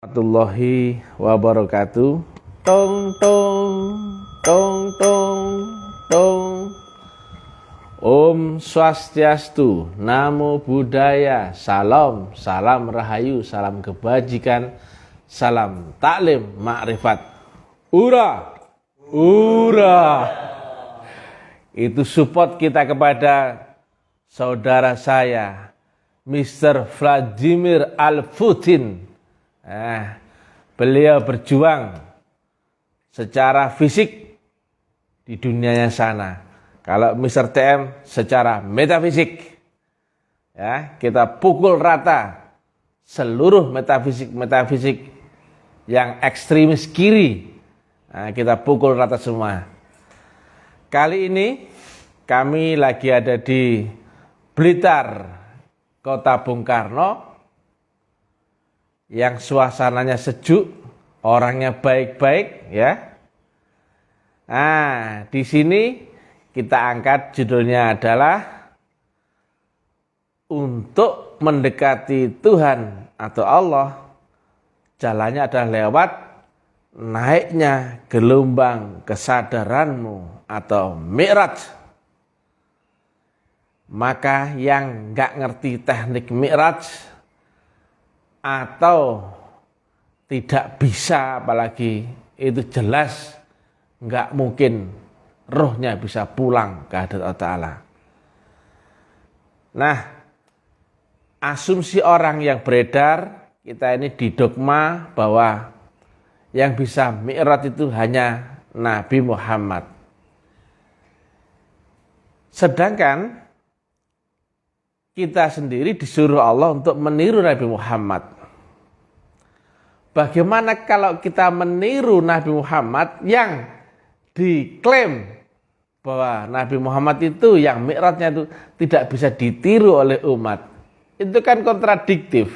Warahmatullahi wabarakatuh. Tong tong tong tong tong. Om Swastiastu, Namo Buddhaya, Salam, salam rahayu, salam kebajikan, salam taklim makrifat. Ura, ura. Itu support kita kepada saudara saya, Mr. Vladimir Al-Putin. Beliau berjuang secara fisik di dunianya sana. Kalau Mr. TM secara metafisik, ya, kita pukul rata seluruh metafisik yang ekstremis kiri. Kita pukul rata semua. Kali ini kami lagi ada di Blitar, Kota Bung Karno, yang suasananya sejuk, orangnya baik-baik, ya. Di sini kita angkat judulnya adalah untuk mendekati Tuhan atau Allah, jalannya adalah lewat naiknya gelombang kesadaranmu atau mi'raj. Maka yang nggak ngerti teknik mi'raj atau tidak bisa, apalagi itu jelas nggak mungkin rohnya bisa pulang ke hadirat Allah Ta'ala. Nah, asumsi orang yang beredar kita ini didogma bahwa yang bisa mi'raj itu hanya Nabi Muhammad. Sedangkan kita sendiri disuruh Allah untuk meniru Nabi Muhammad. Bagaimana kalau kita meniru Nabi Muhammad yang diklaim bahwa Nabi Muhammad itu yang mi'rajnya itu tidak bisa ditiru oleh umat? Itu kan kontradiktif.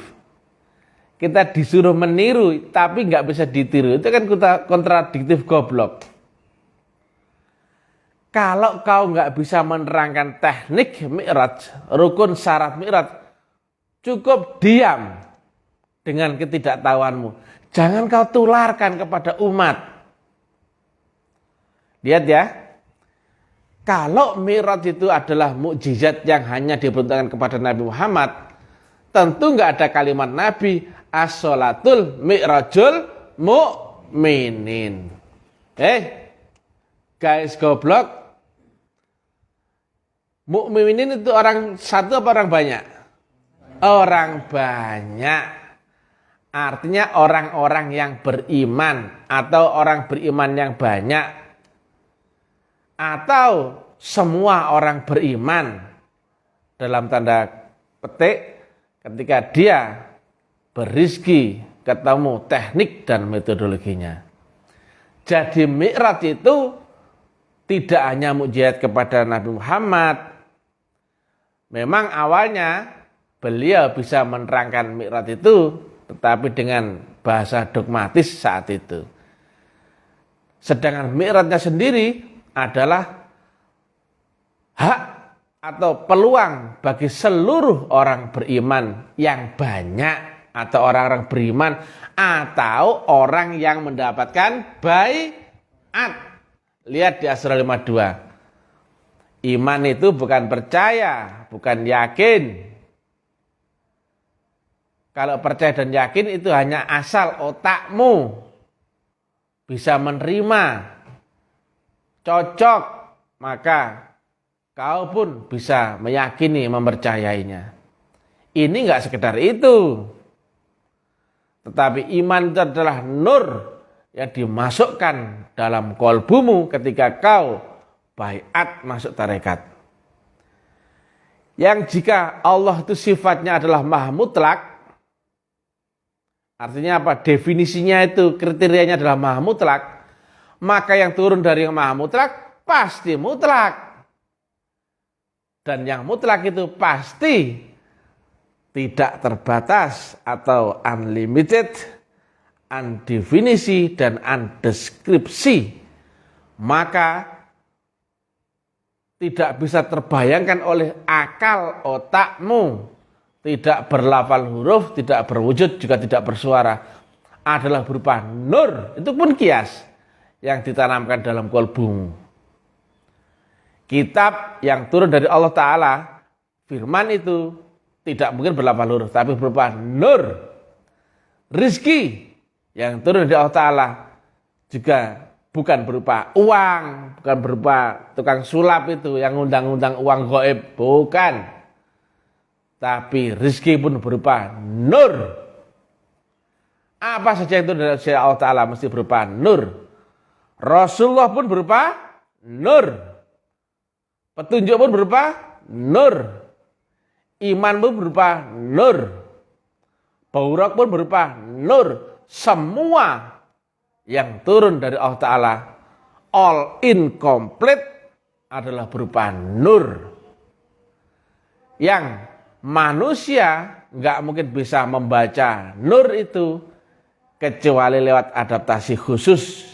Kita disuruh meniru tapi nggak bisa ditiru. Itu kan kontradiktif, goblok. Kalau kau nggak bisa menerangkan teknik mi'raj, rukun syarat mi'raj, cukup diam dengan ketidaktahuanmu. Jangan kau tularkan kepada umat. Lihat ya, kalau mi'raj itu adalah mukjizat yang hanya diperuntukkan kepada Nabi Muhammad, tentu nggak ada kalimat Nabi, as-sholatul mi'rajul mu'minin. Guys goblok, mukminin itu orang satu apa orang banyak? Orang banyak. Artinya orang-orang yang beriman atau orang beriman yang banyak atau semua orang beriman dalam tanda petik ketika dia berizki ketemu teknik dan metodologinya. Jadi mi'raj itu tidak hanya mukjizat kepada Nabi Muhammad. Memang awalnya beliau bisa menerangkan mi'raj itu, tetapi dengan bahasa dogmatis saat itu. Sedangkan mi'rajnya sendiri adalah hak atau peluang bagi seluruh orang beriman yang banyak, atau orang-orang beriman atau orang yang mendapatkan baiat. Lihat di Asra 52. Iman itu bukan percaya, bukan yakin. Kalau percaya dan yakin itu hanya asal otakmu bisa menerima, cocok, maka kau pun bisa meyakini, mempercayainya. Ini enggak sekedar itu. Tetapi iman itu adalah nur yang dimasukkan dalam kolbumu ketika kau baiat masuk tarekat. Yang jika Allah itu sifatnya adalah maha mutlak, artinya apa? Definisinya itu, kriterianya adalah maha mutlak, maka yang turun dari yang maha mutlak pasti mutlak. Dan yang mutlak itu pasti tidak terbatas atau unlimited, undefinisi dan undeskripsi. Maka tidak bisa terbayangkan oleh akal otakmu, tidak berlafal huruf, tidak berwujud, juga tidak bersuara. adalah berupa nur. Itu pun kias yang ditanamkan dalam kolbumu. Kitab yang turun dari Allah Ta'ala, firman itu tidak mungkin berlapang huruf, tapi berupa nur. Rizki yang turun dari Allah Ta'ala juga bukan berupa uang, bukan berupa tukang sulap itu yang undang-undang uang gaib, bukan. Tapi rizki pun berupa nur. Apa saja yang turun dari Allah Ta'ala mesti berupa nur. Rasulullah pun berupa nur. Petunjuk pun berupa nur. Iman pun berupa nur. Baurak pun berupa nur. Semua yang turun dari Allah Ta'ala, all incomplete, adalah berupa nur. Yang manusia nggak mungkin bisa membaca nur itu kecuali lewat adaptasi khusus.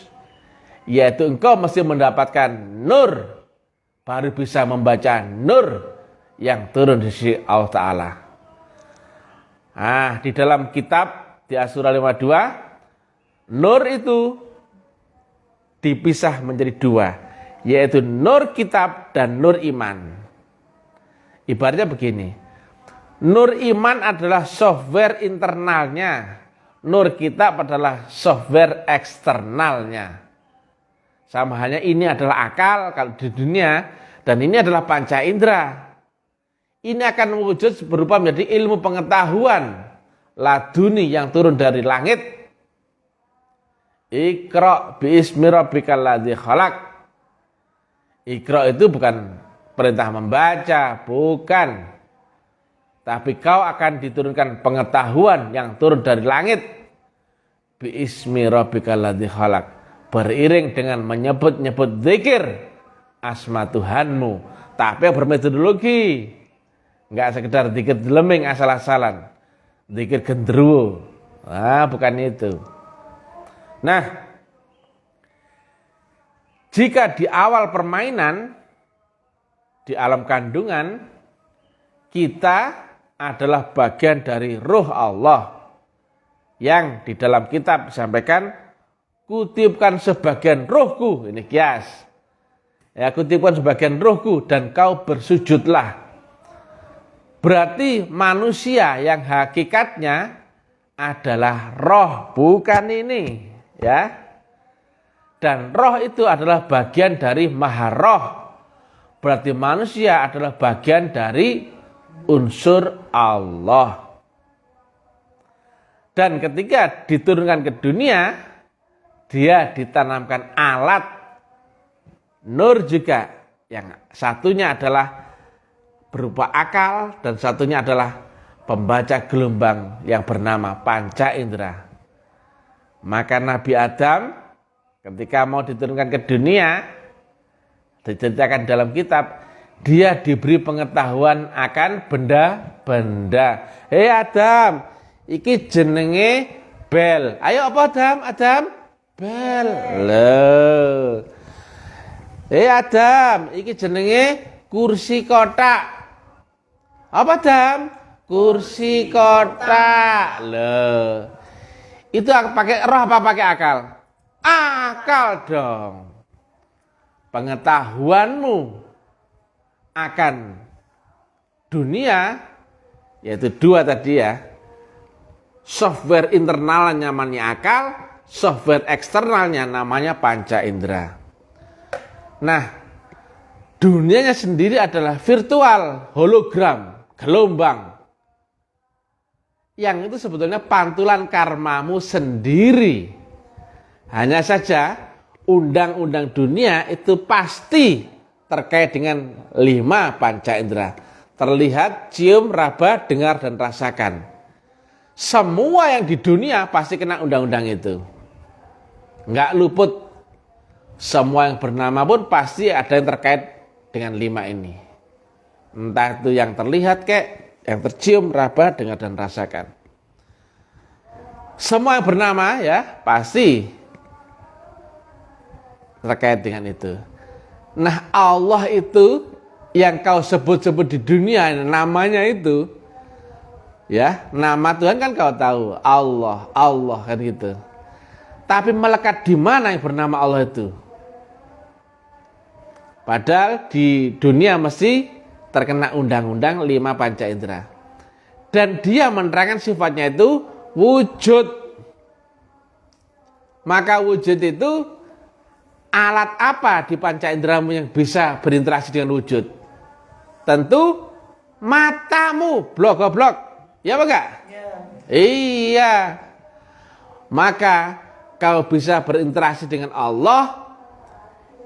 Yaitu engkau mesti mendapatkan nur, baru bisa membaca nur yang turun dari sisi Allah Ta'ala. Di dalam kitab di Asy-Syura 52, nur itu dipisah menjadi dua, yaitu nur kitab dan nur iman. Ibaratnya begini, nur iman adalah software internalnya, nur kitab adalah software eksternalnya. Sama halnya ini adalah akal kalau di dunia, dan ini adalah panca indera. Ini akan mewujud berupa menjadi ilmu pengetahuan laduni yang turun dari langit. Iqra biismi rabbikal ladzi khalaq. Iqra itu bukan perintah membaca, bukan. Tapi kau akan diturunkan pengetahuan yang turun dari langit. Biismi rabbikal ladzi khalaq. Beriring dengan menyebut-nyebut zikir asma Tuhanmu, tapi yang bermetodologi. Enggak sekedar zikir deleming asal-asalan, zikir genderuwo. Bukan itu. Nah, jika di awal permainan di alam kandungan kita adalah bagian dari ruh Allah yang di dalam kitab disampaikan, kutipkan sebagian rohku, ini kias. Ya, kutipkan sebagian rohku dan kau bersujudlah. Berarti manusia yang hakikatnya adalah roh, bukan ini, ya. Dan roh itu adalah bagian dari maha roh. Berarti manusia adalah bagian dari unsur Allah. Dan ketika diturunkan ke dunia, dia ditanamkan alat nur juga. Yang satunya adalah berupa akal dan satunya adalah pembaca gelombang yang bernama panca indera. Maka Nabi Adam ketika mau diturunkan ke dunia, diceritakan dalam kitab, dia diberi pengetahuan akan benda-benda. Hei Adam, iki jenenge bel. Ayo apa Adam? Adam? Bel. Loh. Hei Adam, iki jenenge kursi kotak. Apa Adam? Kursi kotak. Loh. Itu pakai roh apa pakai akal? Akal dong. Pengetahuanmu akan dunia, yaitu dua tadi ya. Software internalnya namanya akal, software eksternalnya namanya panca indera. Nah, dunianya sendiri adalah virtual, hologram, gelombang. Yang itu sebetulnya pantulan karmamu sendiri. Hanya saja undang-undang dunia itu pasti terkait dengan 5 panca indera. Terlihat, cium, raba, dengar, dan rasakan. Semua yang di dunia pasti kena undang-undang itu. Nggak luput. Semua yang bernama pun pasti ada yang terkait dengan 5 ini. Entah itu yang terlihat kek, yang tercium, raba, dengar, dan rasakan. Semua yang bernama ya pasti terkait dengan itu. Nah, Allah itu yang kau sebut-sebut di dunia namanya itu Ya, nama Tuhan kan kau tahu, Allah, Allah kan gitu. Tapi melekat di mana yang bernama Allah itu? Padahal di dunia mesti terkena undang-undang 5 panca indera. Dan dia menerangkan sifatnya itu wujud. Maka wujud itu alat apa di panca inderamu yang bisa berinteraksi dengan wujud? Tentu matamu, blok-blok. Ya apa enggak? Ya. Iya. Maka kau bisa berinteraksi dengan Allah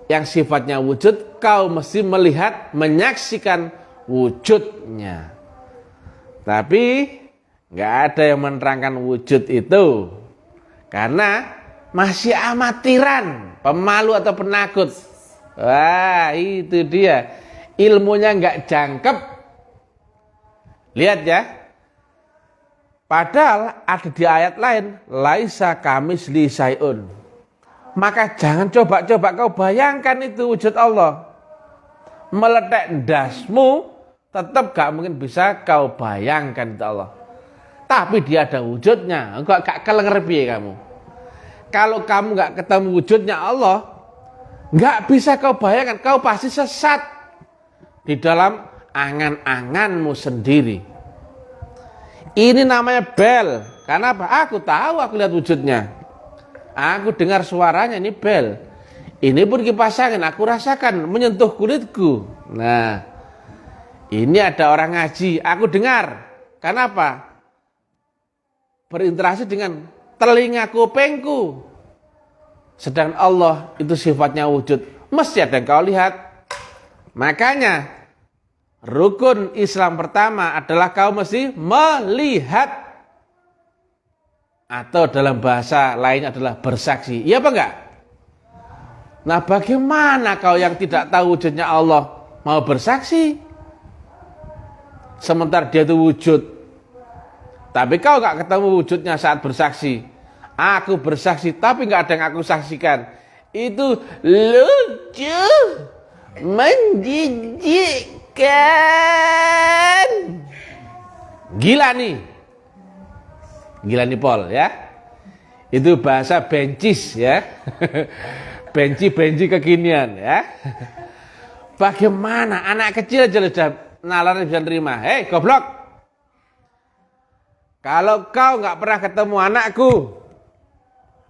yang sifatnya wujud, kau mesti melihat, menyaksikan wujudnya. Tapi nggak ada yang menerangkan wujud itu, karena masih amatiran, pemalu atau penakut. Wah, itu dia, ilmunya nggak jangkep. Lihat ya, padahal ada di ayat lain, laisa kamisli syai'un. Maka jangan coba-coba kau bayangkan itu wujud Allah. Meletek dasmu, tetap gak mungkin bisa kau bayangkan itu Allah. Tapi dia ada wujudnya, enggak gak kelenger piye kamu. Kalau kamu gak ketemu wujudnya Allah, gak bisa kau bayangkan, kau pasti sesat di dalam angan-anganmu sendiri. Ini namanya bel. Karena apa? Aku tahu, aku lihat wujudnya. Aku dengar suaranya, ini bel. Ini pun kipas angin, aku rasakan menyentuh kulitku. Nah, ini ada orang ngaji, aku dengar. Kenapa? Berinteraksi dengan telinga kupingku. Sedangkan Allah itu sifatnya wujud. Mesti ada yang kau lihat. Makanya rukun Islam pertama adalah kau mesti melihat. Atau dalam bahasa lain adalah bersaksi. Iya apa enggak? Nah, bagaimana kau yang tidak tahu wujudnya Allah mau bersaksi? Sementara dia itu wujud. Tapi kau enggak ketemu wujudnya saat bersaksi. Aku bersaksi tapi enggak ada yang aku saksikan. Itu lucu, menjijikkan. Gila nih. Gila nih Pol ya. Itu bahasa bencis ya. Benci kekinian ya. Bagaimana anak kecil aja sudah nalar bisa nerima. Hei goblok. Kalau kau nggak pernah ketemu anakku,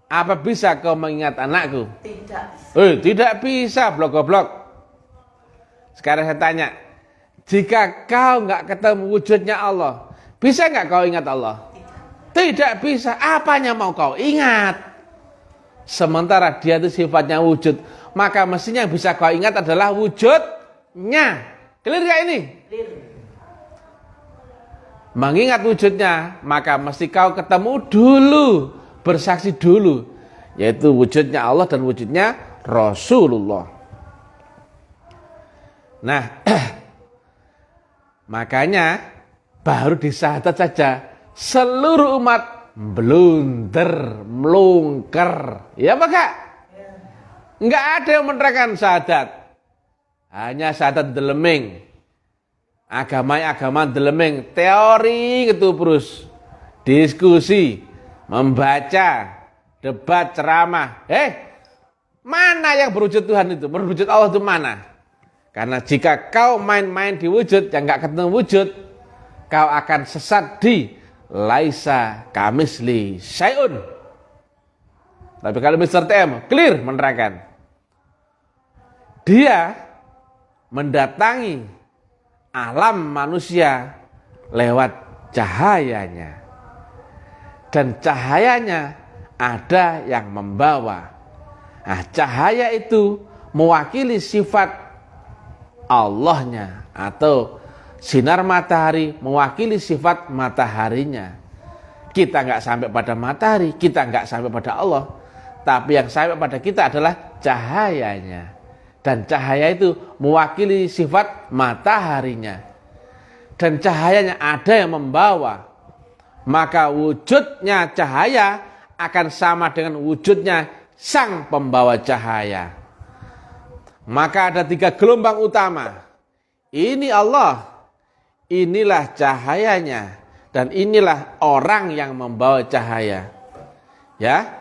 apa bisa kau mengingat anakku? Tidak. Tidak bisa goblok. Sekarang saya tanya, jika kau nggak ketemu wujudnya Allah, bisa nggak kau ingat Allah? Tidak bisa. Apanya mau kau ingat? Sementara dia itu sifatnya wujud. Maka mestinya yang bisa kau ingat adalah wujudnya. Clear gak ini? Clear. Mengingat wujudnya, maka mesti kau ketemu dulu. Bersaksi dulu. Yaitu wujudnya Allah dan wujudnya Rasulullah. Nah, makanya baru disahadat saja. Seluruh umat blunder, melungker. Ya apa kak? Enggak ada yang menerangkan syahadat. Hanya syahadat deleming. Agama deleming. Teori gitu terus. Diskusi. Membaca. Debat, ceramah. Mana yang berwujud Tuhan itu? Berwujud Allah itu mana? Karena jika kau main-main di wujud, yang enggak ketemu wujud, kau akan sesat di laisa kamisli syai'un. Tapi kalau Mr. TM clear menerangkan, dia mendatangi alam manusia lewat cahayanya, dan cahayanya ada yang membawa. Nah, cahaya itu mewakili sifat Allahnya, atau sinar matahari mewakili sifat mataharinya. Kita nggak sampai pada matahari, kita nggak sampai pada Allah, tapi yang sampai pada kita adalah cahayanya. Dan cahaya itu mewakili sifat mataharinya. Dan cahayanya ada yang membawa. Maka wujudnya cahaya akan sama dengan wujudnya sang pembawa cahaya. Maka ada 3 gelombang utama. Ini Allah. Inilah cahayanya, Dan inilah orang yang membawa cahaya. Ya.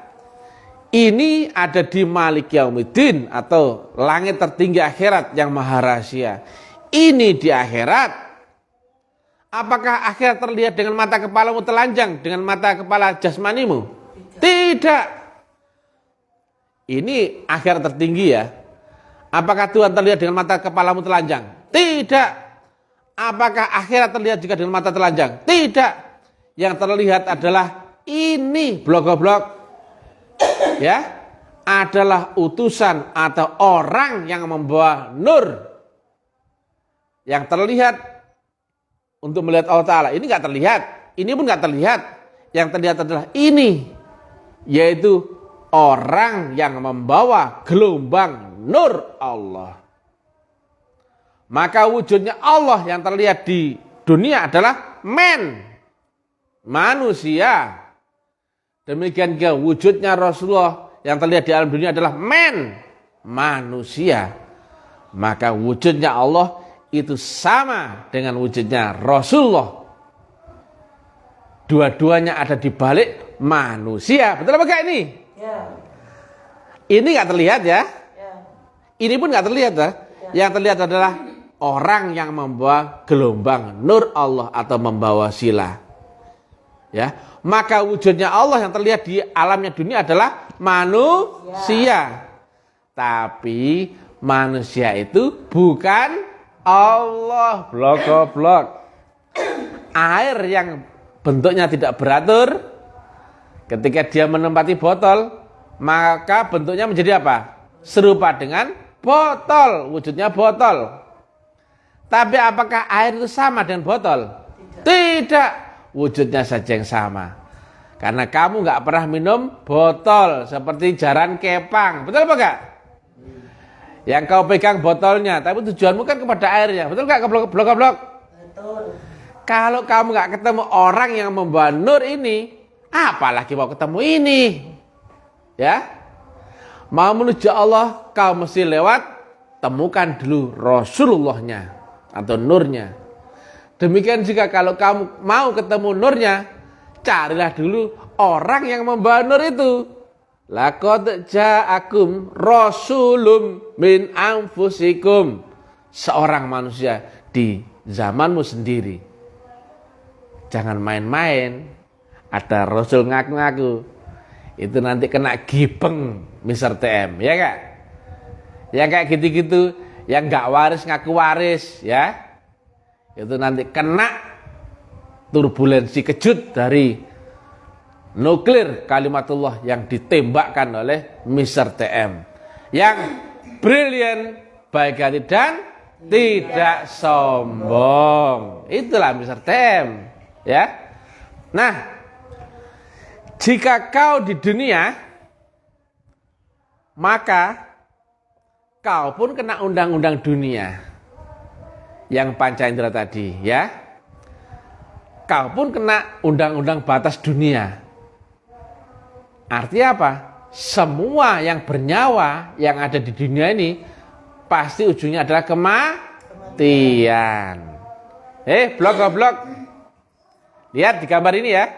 Ini ada di Malik Yaumiddin atau langit tertinggi akhirat yang maha rahasia. Ini di akhirat. Apakah akhirat terlihat dengan mata kepalamu telanjang, dengan mata kepala jasmanimu? Tidak. Ini akhirat tertinggi ya. Apakah Tuhan terlihat dengan mata kepalamu telanjang? Tidak. Apakah akhirat terlihat juga dengan mata telanjang? Tidak. Yang terlihat adalah ini blok-blok. Ya, adalah utusan atau orang yang membawa nur. Yang terlihat untuk melihat Allah Ta'ala. Ini nggak terlihat. Ini pun nggak terlihat. Yang terlihat adalah ini. Yaitu orang yang membawa gelombang nur Allah. Maka wujudnya Allah yang terlihat di dunia adalah manusia. Demikian juga wujudnya Rasulullah yang terlihat di alam dunia adalah manusia. Maka wujudnya Allah itu sama dengan wujudnya Rasulullah. Dua-duanya ada di balik manusia. Betul apa enggak ini? Ya. Ini nggak terlihat ya? Ya. Ini pun nggak terlihat ya? Ya. Yang terlihat adalah orang yang membawa gelombang nur Allah atau membawa sila. Ya. Maka wujudnya Allah yang terlihat di alamnya dunia adalah manusia. Tapi manusia itu bukan Allah. Blok-blok. Air yang bentuknya tidak beratur, ketika dia menempati botol, maka bentuknya menjadi apa? Serupa dengan botol. Wujudnya botol. Tapi apakah air itu sama dengan botol? Tidak. Wujudnya saja yang sama. Karena kamu nggak pernah minum botol seperti jaran kepang, betul apa enggak? Yang kau pegang botolnya, tapi tujuanmu kan kepada airnya, betul nggak? Blok-blok. Betul. Kalau kamu nggak ketemu orang yang membawa nur ini, apalagi mau ketemu ini, ya? Mau menuju Allah, kau mesti lewat temukan dulu Rasulullahnya atau nurnya. Demikian juga kalau kamu mau ketemu nurnya, carilah dulu orang yang membawa nur itu. Laqad ja'akum rasulun min anfusikum. Seorang manusia di zamanmu sendiri. Jangan main-main. Ada rasul ngaku-ngaku. Itu nanti kena gibeng Mr. TM, ya Kak? Ya kayak gitu-gitu, yang gak waris ngaku waris, ya. Itu nanti kena turbulensi kejut dari nuklir kalimatullah yang ditembakkan oleh Mr. TM yang brilian, baik hati dan tidak sombong. Itulah Mr. TM, ya. Nah, jika kau di dunia, maka kau pun kena undang-undang dunia yang panca indera tadi, ya. Kau pun kena undang-undang batas dunia. Artinya apa? Semua yang bernyawa yang ada di dunia ini pasti ujungnya adalah kematian. Blok. Lihat di gambar ini ya.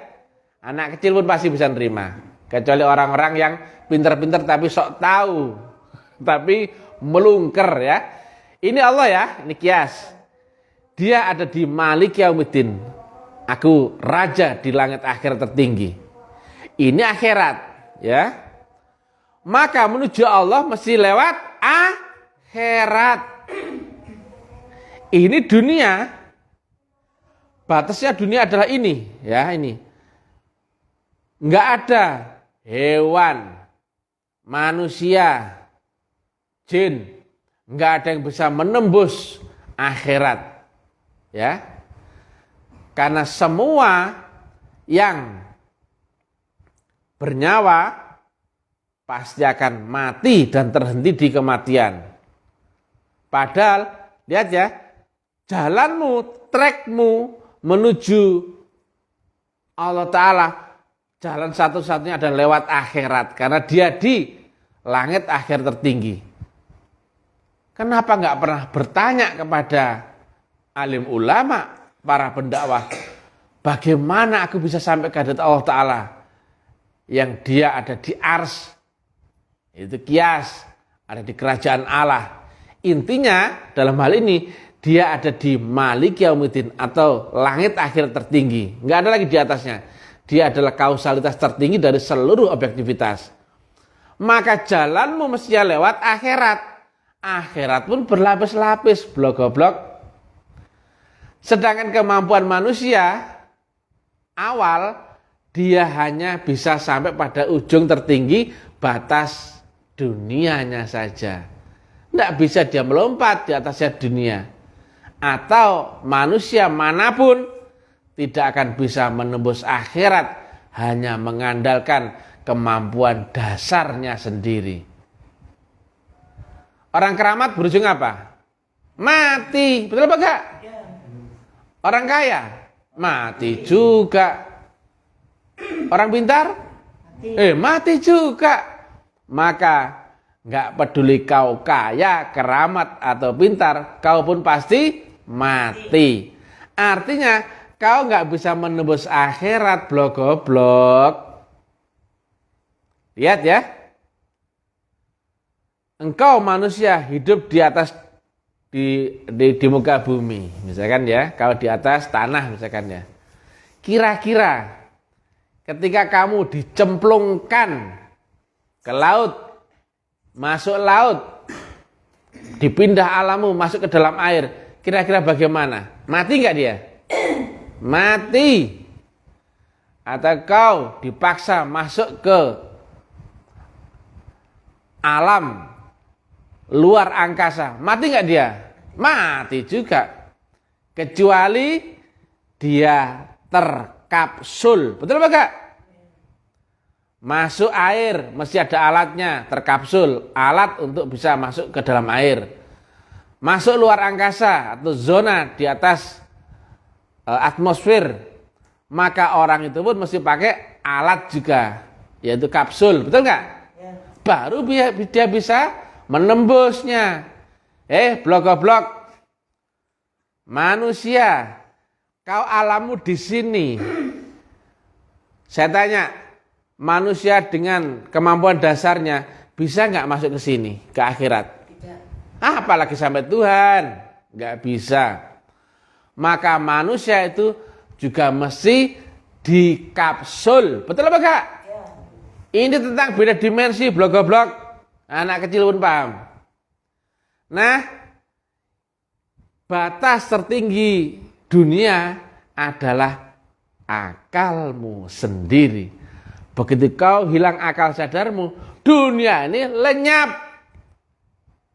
Anak kecil pun pasti bisa nerima. Kecuali orang-orang yang pinter-pinter tapi sok tahu. Tapi melungker ya. Ini Allah ya, ini kias. Dia ada di Malik Yaumiddin. Aku raja di langit akhirat tertinggi. Ini akhirat, ya. Maka menuju Allah mesti lewat akhirat. Ini dunia. Batasnya dunia adalah ini, ya, ini. Enggak ada hewan, manusia, jin, enggak ada yang bisa menembus akhirat. Ya, karena semua yang bernyawa pasti akan mati dan terhenti di kematian. Padahal lihat ya, jalanmu, trekmu menuju Allah Ta'ala, jalan satu-satunya adalah lewat akhirat, karena dia di langit akhir tertinggi. Kenapa nggak pernah bertanya kepada alim ulama, para pendakwah, bagaimana aku bisa sampai ke hadirat Allah Ta'ala yang dia ada di ars, itu kias, ada di kerajaan Allah. Intinya dalam hal ini dia ada di Malik Yaumiddin atau langit akhir tertinggi, nggak ada lagi di atasnya. Dia adalah kausalitas tertinggi dari seluruh objektivitas. Maka jalanmu mestinya lewat akhirat. Akhirat pun berlapis-lapis, blok-blok. Sedangkan kemampuan manusia awal dia hanya bisa sampai pada ujung tertinggi batas dunianya saja. Tidak bisa dia melompat di atasnya dunia. Atau manusia manapun tidak akan bisa menembus akhirat hanya mengandalkan kemampuan dasarnya sendiri. Orang keramat berujung apa? Mati. Betul apa enggak? Orang kaya? Mati juga. Orang pintar? Mati juga. Maka enggak peduli kau kaya, keramat atau pintar, kau pun pasti mati. Artinya kau nggak bisa menembus akhirat, blok-blok. Lihat ya. Engkau manusia hidup di atas di muka bumi, misalkan ya. Kalau di atas tanah, misalkan ya. Kira-kira ketika kamu dicemplungkan ke laut, masuk laut, dipindah alammu masuk ke dalam air, kira-kira bagaimana? Mati nggak dia? Mati. Atau kau dipaksa masuk ke alam luar angkasa, mati nggak dia? Mati juga. Kecuali dia terkapsul. Betul apa enggak? Masuk air mesti ada alatnya, terkapsul, alat untuk bisa masuk ke dalam air. Masuk luar angkasa atau zona di atas atmosfer, maka orang itu pun mesti pakai alat juga, yaitu kapsul. Betul nggak? Ya. Baru dia bisa menembusnya. Blok-blok manusia, kau alammu di sini. Saya tanya, manusia dengan kemampuan dasarnya bisa nggak masuk ke sini, ke akhirat? Tidak. Apalagi sampai Tuhan, nggak bisa. Maka manusia itu juga mesti dikapsul. Betul apa enggak? Ya. Ini tentang beda dimensi, blok-blok. Anak kecil pun paham. Nah, batas tertinggi dunia adalah akalmu sendiri. Begitu kau hilang akal sadarmu, dunia ini lenyap.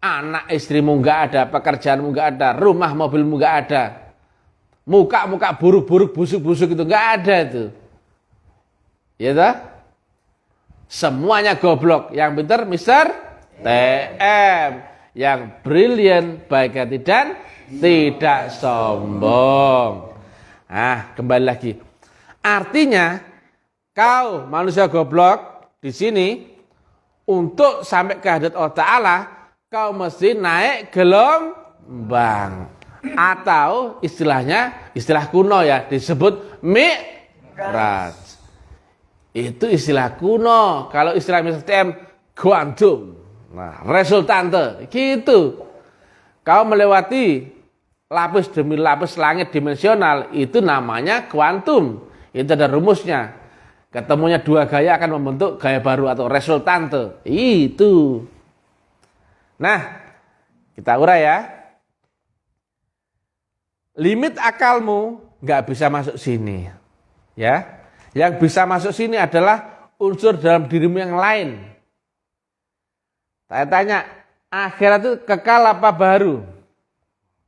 Anak istrimu enggak ada, pekerjaanmu enggak ada, rumah mobilmu enggak ada. Muka-muka buruk-buruk, busuk-busuk itu enggak ada itu. Ya toh? Semuanya goblok. Yang pintar Mister TM. Yang brilian, baik hati dan tidak sombong. Kembali lagi. Artinya kau manusia goblok di sini untuk sampai ke hadirat Allah Ta'ala, kau mesti naik gelombang. Atau istilah kuno ya, disebut mi'raj. Itu istilah kuno. Kalau istilah Mr. TM, kuantum. Nah, resultante. Gitu. Kau melewati lapis demi lapis langit dimensional, itu namanya kuantum. Itu ada rumusnya. Ketemunya dua gaya akan membentuk gaya baru atau resultante. Itu. Nah, kita urai ya. Limit akalmu nggak bisa masuk sini, ya. Yang bisa masuk sini adalah unsur dalam dirimu yang lain. Saya tanya, akhirat itu kekal apa baru?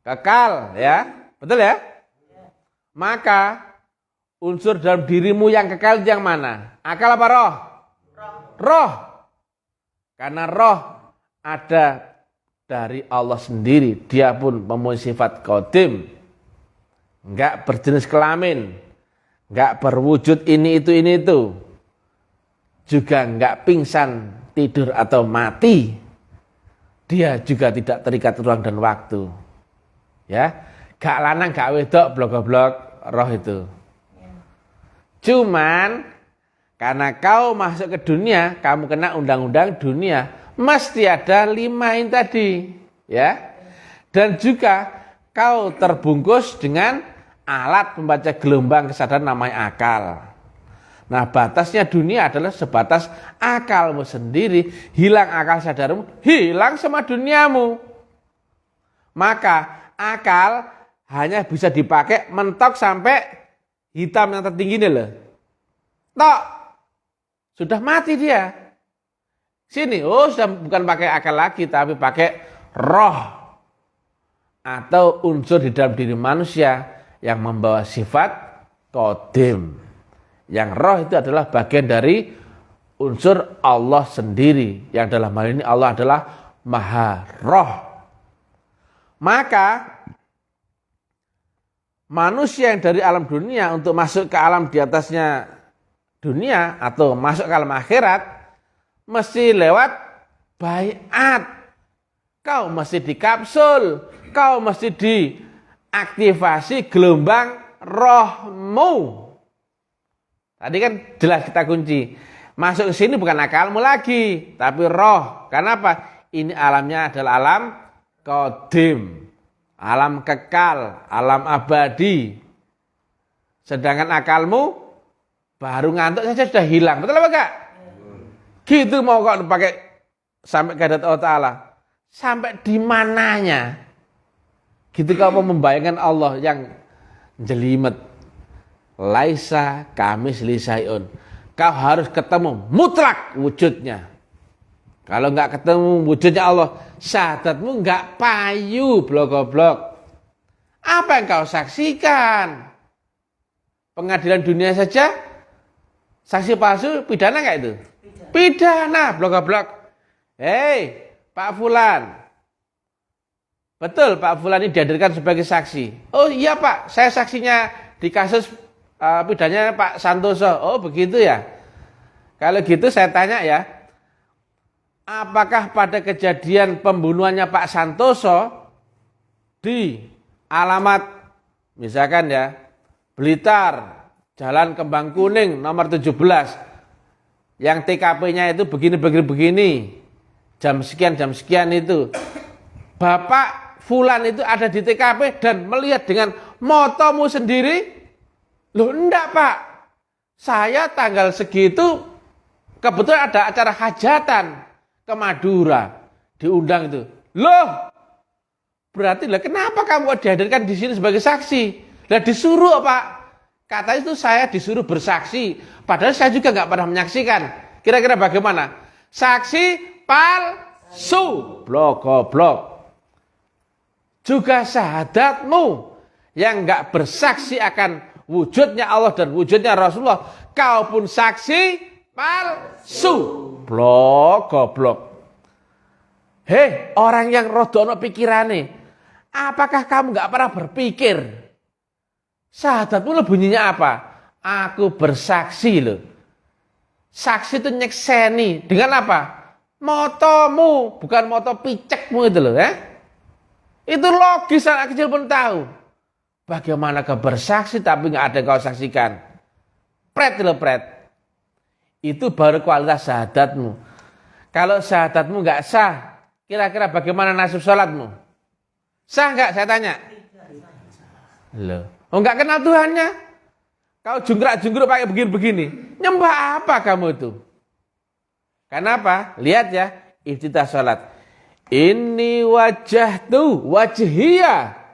Kekal, ya, betul ya? Maka unsur dalam dirimu yang kekal itu yang mana? Akal apa roh? Roh. Karena roh ada dari Allah sendiri, dia pun mempunyai sifat qadim. Enggak berjenis kelamin, enggak berwujud ini itu, juga enggak pingsan, tidur atau mati. Dia juga tidak terikat ruang dan waktu. Ya, gak lanang, gak wedok, blok-blok roh itu. Cuman karena kau masuk ke dunia, kamu kena undang-undang dunia, mesti ada 5 ini tadi, ya. Dan juga kau terbungkus dengan alat pembaca gelombang kesadaran namanya akal. Nah, batasnya dunia adalah sebatas akalmu sendiri. Hilang akal sadarmu, hilang semua duniamu. Maka akal hanya bisa dipakai mentok sampai hitam yang tertinggi ini loh. Tok, sudah mati dia. Sini, sudah bukan pakai akal lagi, tapi pakai roh. Atau unsur di dalam diri manusia yang membawa sifat qadim. Yang roh itu adalah bagian dari unsur Allah sendiri. Yang dalam hal ini Allah adalah Maha Roh. Maka manusia yang dari alam dunia untuk masuk ke alam di atasnya dunia atau masuk ke alam akhirat mesti lewat baiat. Kau mesti dikapsul, kau mesti diaktifasi gelombang rohmu. Tadi kan jelas kita kunci. Masuk ke sini bukan akalmu lagi, tapi roh. Karena apa? Ini alamnya adalah alam qadim, alam kekal, alam abadi. Sedangkan akalmu baru ngantuk saja sudah hilang. Betul apa enggak? Gitu mau kok pakai sampai kehadat Allah Ta'ala. Sampai di mananya. Gitu kau mau membayangkan Allah yang jelimet. Laisa kamisli syai'un. Kau harus ketemu mutlak wujudnya. Kalau enggak ketemu wujudnya Allah, syahadatmu enggak payu, blok-blok. Apa yang kau saksikan? Pengadilan dunia saja, saksi palsu, pidana enggak itu? Pidana, blok-blok. Hei, Pak Fulan. Betul, Pak Fulan ini dihadirkan sebagai saksi. Oh iya Pak, saya saksinya di kasus pidananya Pak Santoso. Oh begitu ya. Kalau gitu saya tanya ya, apakah pada kejadian pembunuhannya Pak Santoso di alamat misalkan ya Blitar, Jalan Kembang Kuning nomor 17, yang TKP-nya itu begini, jam sekian itu, Bapak Fulan itu ada di TKP dan melihat dengan motomu sendiri? Loh enggak Pak, saya tanggal segitu kebetulan ada acara hajatan ke Madura, diundang itu. Loh, berarti lah kenapa kamu dihadirkan di sini sebagai saksi? Lah disuruh Pak, kata itu saya disuruh bersaksi, padahal saya juga nggak pernah menyaksikan. Kira-kira bagaimana? Saksi palsu, blok. Juga syahadatmu yang nggak bersaksi akan wujudnya Allah dan wujudnya Rasulullah, kau pun saksi palsu, blok. Hei, orang yang rodono pikirane, apakah kamu nggak pernah berpikir syahadatmu lo bunyinya apa? Aku bersaksi loh. Saksi itu nyekseni dengan apa? Motomu, bukan moto picekmu itu loh, ya. Itu logis, anak kecil pun tahu. Bagaimana kau bersaksi tapi nggak ada kau saksikan? Pret. Itu baru kualitas syahadatmu. Kalau syahadatmu nggak sah, kira-kira bagaimana nasib sholatmu? Sah nggak? Saya tanya. Loh, nggak kenal Tuhannya? Kau jungkrak pakai begini. Nyembah apa kamu itu? Kenapa? Lihat ya, iftitah sholat. Inni wajjahtu wajhiyah.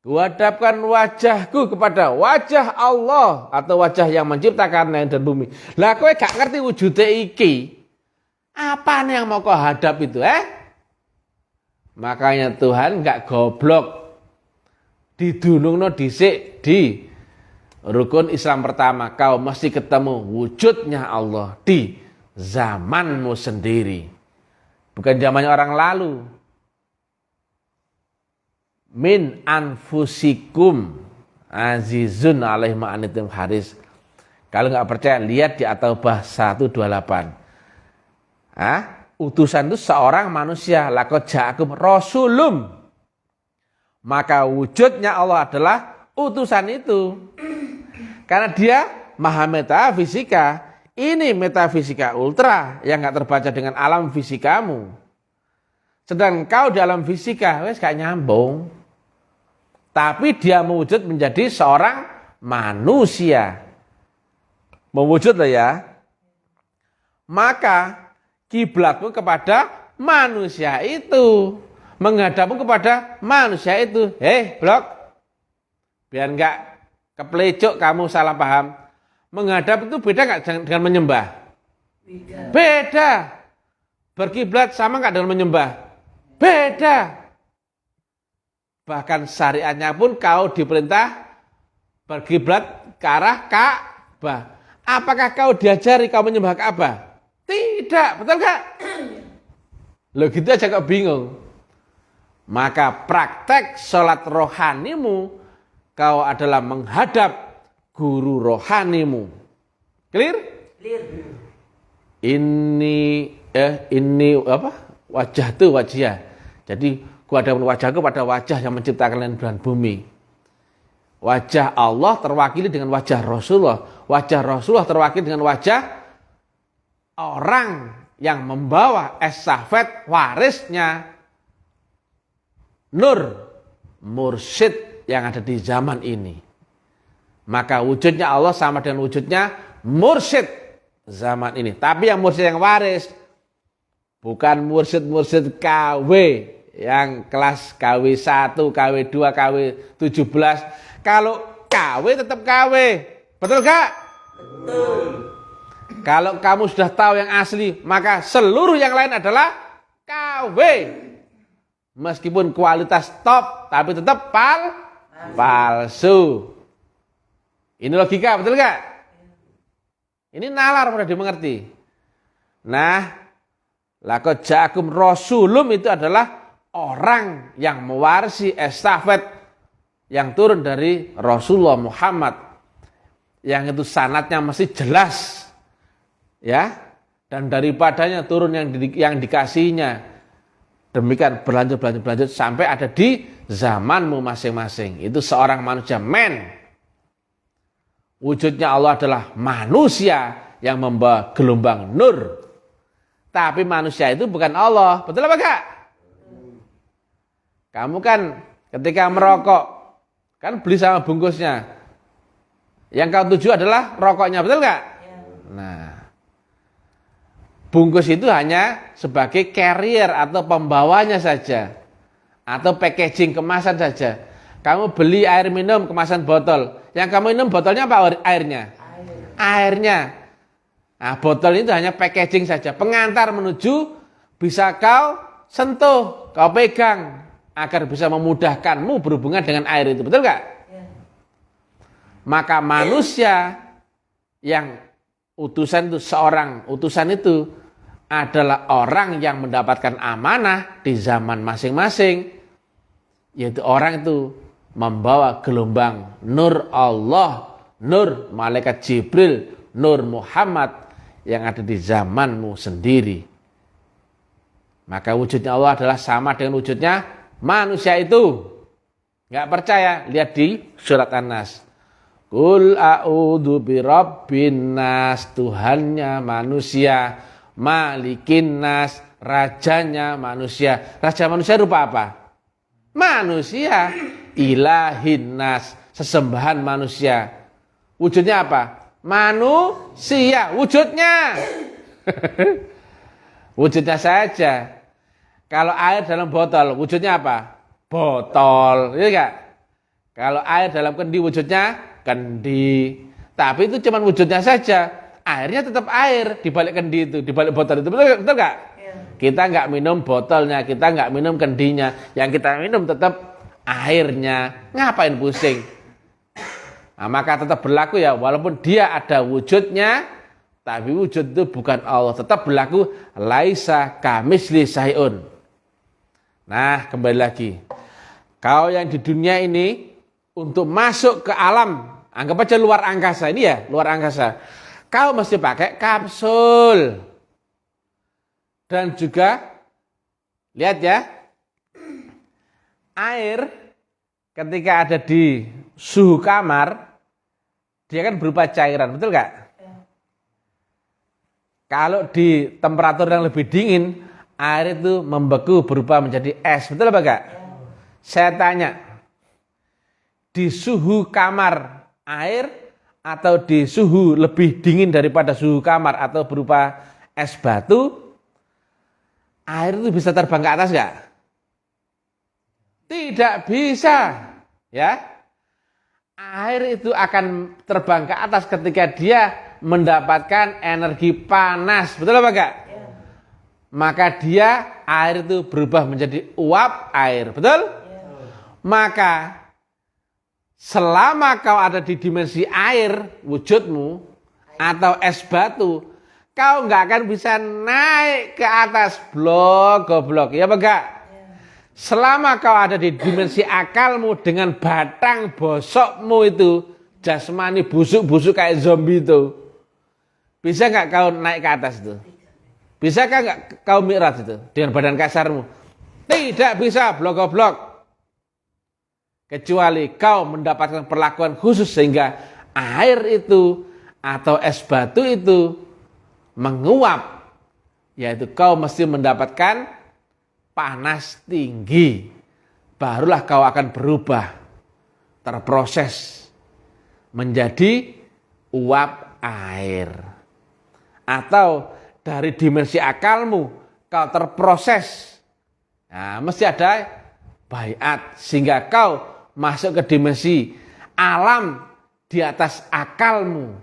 Kuhadapkan wajahku kepada wajah Allah atau wajah yang menciptakan langit dan bumi. Lah kowe gak ngerti wujude iki. Apa yang mau kau hadap itu, Makanya Tuhan gak goblok. Didunungno dhisik di rukun Islam pertama, kau mesti ketemu wujudnya Allah di zamanmu sendiri. Bukan zamannya orang lalu. Min anfusikum azizun alaihi ma'anitum haris. Kalau nggak percaya, lihat di At-Taubah 128. Utusan itu seorang manusia. Laqad ja'akum rasulum. Maka wujudnya Allah adalah utusan itu. Karena dia maha metafisika. Ini metafisika ultra yang gak terbaca dengan alam fisikamu. Sedang kau di alam fisika, wes gak nyambung. Tapi dia mewujud menjadi seorang manusia. Mewujud lah ya. Maka kiblatmu kepada manusia itu. Menghadapmu kepada manusia itu. Blok. Biar enggak keplecok kamu salah paham. Menghadap itu beda enggak dengan menyembah? Beda. Berkiblat sama enggak dengan menyembah? Beda. Bahkan syariatnya pun kau diperintah berkiblat ke arah Ka'bah. Apakah kau diajari kau menyembah Ka'bah? Tidak, betul enggak? Loh gitu aja kok bingung. Maka praktek sholat rohanimu, kau adalah menghadap guru rohanimu. Clear? Clear. Ini apa? Wajah itu wajah. Jadi kuadakan wajahku pada wajah yang menciptakan langit dan bumi. Wajah Allah terwakili dengan wajah Rasulullah. Wajah Rasulullah terwakili dengan wajah orang yang membawa estafet warisnya Nur Mursyid yang ada di zaman ini. Maka wujudnya Allah sama dengan wujudnya mursyid zaman ini. Tapi yang mursyid yang waris. Bukan mursyid-mursyid KW. Yang kelas KW 1, KW 2, KW 17. Kalau KW tetap KW. Betul gak? Betul. Kalau kamu sudah tahu yang asli, maka seluruh yang lain adalah KW. Meskipun kualitas top, tapi tetap palsu. Ini logika, betul gak? Ini nalar, mudah dimengerti. Nah, laqad ja'akum rasulun itu adalah orang yang mewarisi estafet yang turun dari Rasulullah Muhammad. Yang itu sanadnya mesti jelas. Ya, dan daripadanya turun yang dikasihnya. Demikian berlanjut sampai ada di zamanmu masing-masing. Itu seorang manusia Wujudnya Allah adalah manusia yang membawa gelombang nur. Tapi manusia itu bukan Allah. Betul apa enggak? Kamu kan ketika merokok, kan beli sama bungkusnya. Yang kau tuju adalah rokoknya, betul enggak? Nah, bungkus itu hanya sebagai carrier atau pembawanya saja. Atau packaging kemasan saja. Kamu beli air minum kemasan botol. Yang kamu minum botolnya apa airnya? Airnya. Nah, botol itu hanya packaging saja. Pengantar menuju bisa kau sentuh, kau pegang. Agar bisa memudahkanmu berhubungan dengan air itu. Betul gak? Ya. Maka manusia yang utusan itu adalah orang yang mendapatkan amanah di zaman masing-masing. Yaitu orang itu membawa gelombang nur Allah, nur malaikat Jibril, nur Muhammad yang ada di zamanmu sendiri. Maka wujudnya Allah adalah sama dengan wujudnya manusia itu. Enggak percaya? Lihat di surat An-Nas. Qul a'udzu birabbin nas, Tuhannya manusia, malikin nas, rajanya manusia. Raja manusia rupa apa? Manusia. Ilahin nas, sesembahan manusia. Wujudnya apa? Manusia, wujudnya. Wujudnya saja. Kalau air dalam botol, wujudnya apa? Botol, iya enggak? Kalau air dalam kendi, wujudnya kendi. Tapi itu cuma wujudnya saja. Airnya tetap air di balik kendi itu, di balik botol itu. Betul enggak? Ya. Kita enggak minum botolnya, kita enggak minum kendinya. Yang kita minum tetap airnya. Ngapain pusing? Nah, maka tetap berlaku ya, walaupun dia ada wujudnya, tapi wujud itu bukan Allah. Tetap berlaku laisa kamisli syai'un. Nah, kembali lagi. Kau yang di dunia ini untuk masuk ke alam, anggap aja luar angkasa ini ya, luar angkasa. Kau mesti pakai kapsul. Dan juga lihat ya, air ketika ada di suhu kamar, dia kan berupa cairan, betul nggak? Kalau di temperatur yang lebih dingin, air itu membeku berubah menjadi es, betul apa enggak? Saya tanya, di suhu kamar air atau di suhu lebih dingin daripada suhu kamar atau berupa es batu, air itu bisa terbang ke atas enggak? Tidak bisa, ya. Air itu akan terbang ke atas ketika dia mendapatkan energi panas, betul apa enggak? Maka air itu berubah menjadi uap air, betul? Maka selama kau ada di dimensi air wujudmu atau es batu, kau nggak akan bisa naik ke atas goblok, ya enggak? Selama kau ada di dimensi akalmu dengan batang bosokmu itu, jasmani busuk-busuk kayak zombie itu, bisa nggak kau naik ke atas itu? Bisakah nggak kau mi'raj itu dengan badan kasarmu? Tidak bisa, goblok. Kecuali kau mendapatkan perlakuan khusus sehingga air itu atau es batu itu menguap, yaitu kau mesti mendapatkan panas tinggi, barulah kau akan berubah, terproses menjadi uap air. Atau dari dimensi akalmu kau terproses, nah, mesti ada baiat sehingga kau masuk ke dimensi alam di atas akalmu.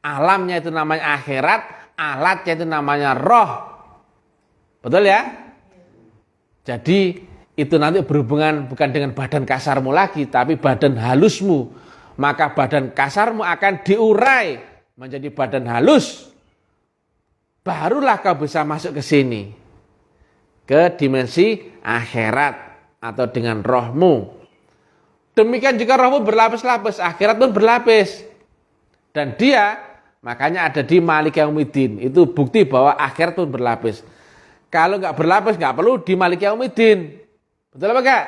Alamnya itu namanya akhirat, alatnya itu namanya roh. Betul ya? Jadi itu nanti berhubungan bukan dengan badan kasarmu lagi, tapi badan halusmu. Maka badan kasarmu akan diurai menjadi badan halus. Barulah kau bisa masuk ke sini, ke dimensi akhirat atau dengan rohmu. Demikian juga rohmu berlapis-lapis, akhirat pun berlapis. Dan dia makanya ada di Malik Yaumiddin. Itu bukti bahwa akhirat pun berlapis. Kalau nggak berlapis nggak perlu di Malik Yaumiddin. Betul apa enggak?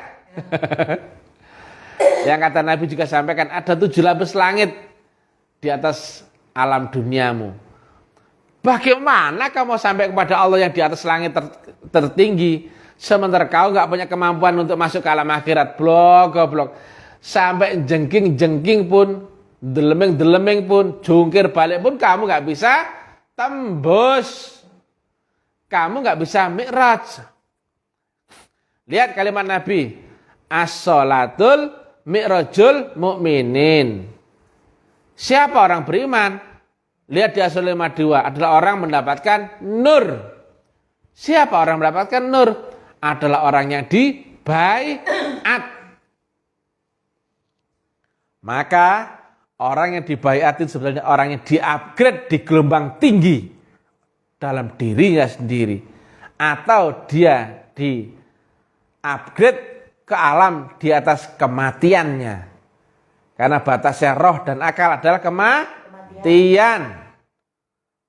Yang kata Nabi juga sampaikan, ada 7 lapis langit di atas alam duniamu. Bagaimana kamu sampai kepada Allah yang di atas langit tertinggi, sementara kau nggak punya kemampuan untuk masuk ke alam akhirat? Goblok. Sampai jengking pun, deleming pun, jungkir balik pun kamu nggak bisa tembus. Kamu nggak bisa mi'raj. Lihat kalimat Nabi, as-sholatul mi'rajul mu'minin. Siapa orang beriman? Lihat di As-Sholatul 52, adalah orang mendapatkan nur. Siapa orang mendapatkan nur? Adalah orang yang dibaiat. Maka orang yang dibaiat itu sebenarnya orang yang di-upgrade di gelombang tinggi dalam dirinya sendiri. Atau dia di-upgrade ke alam di atas kematiannya. Karena batasnya roh dan akal adalah kematian.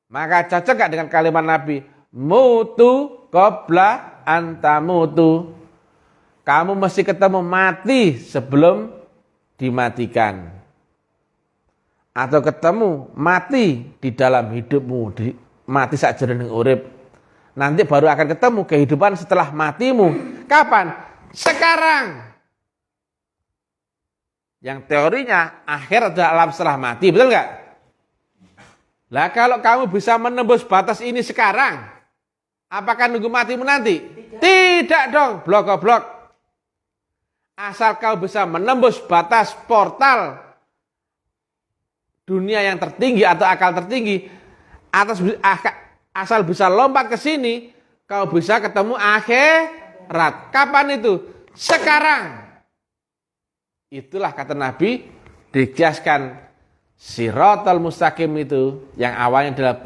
Maka cocok gak dengan kalimat Nabi? Mutu qabla antamutu. Kamu mesti ketemu mati sebelum dimatikan. Atau ketemu mati di dalam hidupmu, mati sakjroning urip. Nanti baru akan ketemu kehidupan setelah matimu. Kapan? Sekarang. Yang teorinya akhir adalah alam setelah mati, betul nggak? Lah kalau kamu bisa menembus batas ini sekarang, apakah nunggu matimu nanti? Tidak dong, blok. Asal kau bisa menembus batas portal dunia yang tertinggi atau akal tertinggi, asal bisa lompat ke sini, kau bisa ketemu akhirat. Kapan itu? Sekarang. Itulah kata Nabi, dikiaskan siratal mustaqim itu yang awalnya adalah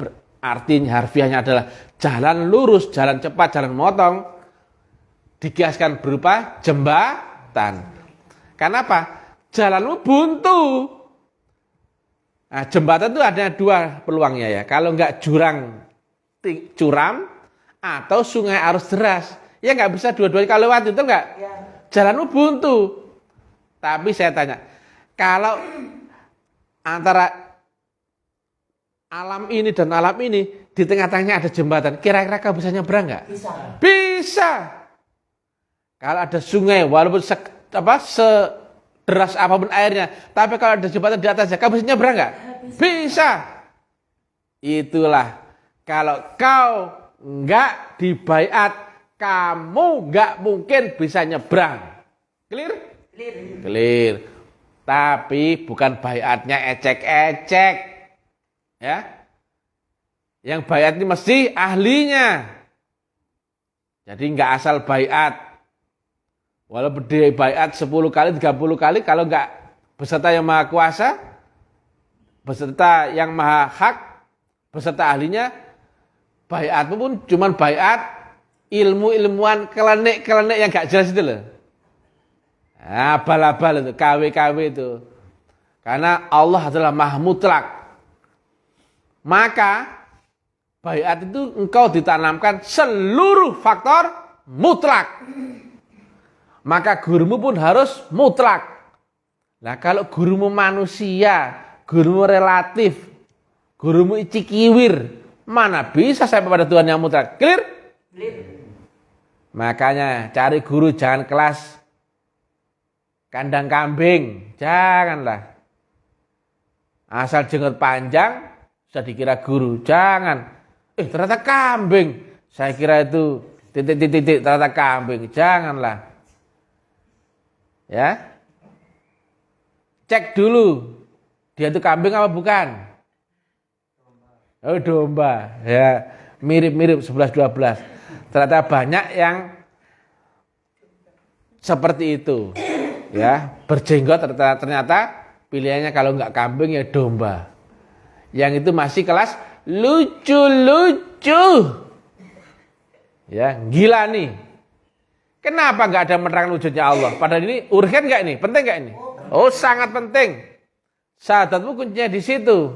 artinya harfiahnya adalah jalan lurus, jalan cepat, jalan motong, dikiaskan berupa jembatan. Kenapa? Jalanmu buntu. Nah, jembatan itu ada 2 peluangnya ya. Kalau enggak jurang curam atau sungai arus deras, ya enggak bisa dua-duanya kalau lewat, itu enggak? Jalanmu buntu. Tapi saya tanya, kalau antara alam ini dan alam ini, di tengah-tengahnya ada jembatan. Kira-kira kau bisa nyebrang nggak? Bisa. Bisa. Kalau ada sungai, walaupun sederas apapun airnya, tapi kalau ada jembatan di atasnya, kau bisa nyebrang nggak? Bisa. Itulah, kalau kau nggak dibaiat, kamu nggak mungkin bisa nyebrang. Clear? Clear. Tapi bukan baiatnya ecek-ecek. Ya, yang baiat ini mesti ahlinya. Jadi nggak asal baiat. Walaupun dia baiat 10 kali, 30 kali, kalau nggak beserta yang maha kuasa, beserta yang maha hak, beserta ahlinya, baiatmu pun cuman baiat ilmu-ilmuwan kelenik-kelenik yang nggak jelas itu loh. Abal-abal itu, KW-KW itu. Karena Allah adalah maha mutlak. Maka baiat itu engkau ditanamkan seluruh faktor mutlak. Maka gurumu pun harus mutlak. Nah kalau gurumu manusia, gurumu relatif, gurumu icikiwir, mana bisa sampai pada Tuhan yang mutlak? Clear? Makanya cari guru jangan kelas kandang kambing, janganlah. Asal jenggot panjang sudah dikira guru, jangan. Ternyata kambing. Saya kira itu titik-titik ternyata kambing, janganlah. Ya. Cek dulu. Dia itu kambing apa bukan? Oh, domba. Ya, mirip-mirip 11-12. Ternyata banyak yang seperti itu. Ya, berjenggot ternyata pilihannya kalau enggak kambing ya domba. Yang itu masih kelas lucu-lucu. Ya, gila nih. Kenapa enggak ada menerangkan wujudnya Allah? Padahal ini urgen enggak ini? Penting enggak ini? Oh, sangat penting. Syahadatmu kuncinya di situ.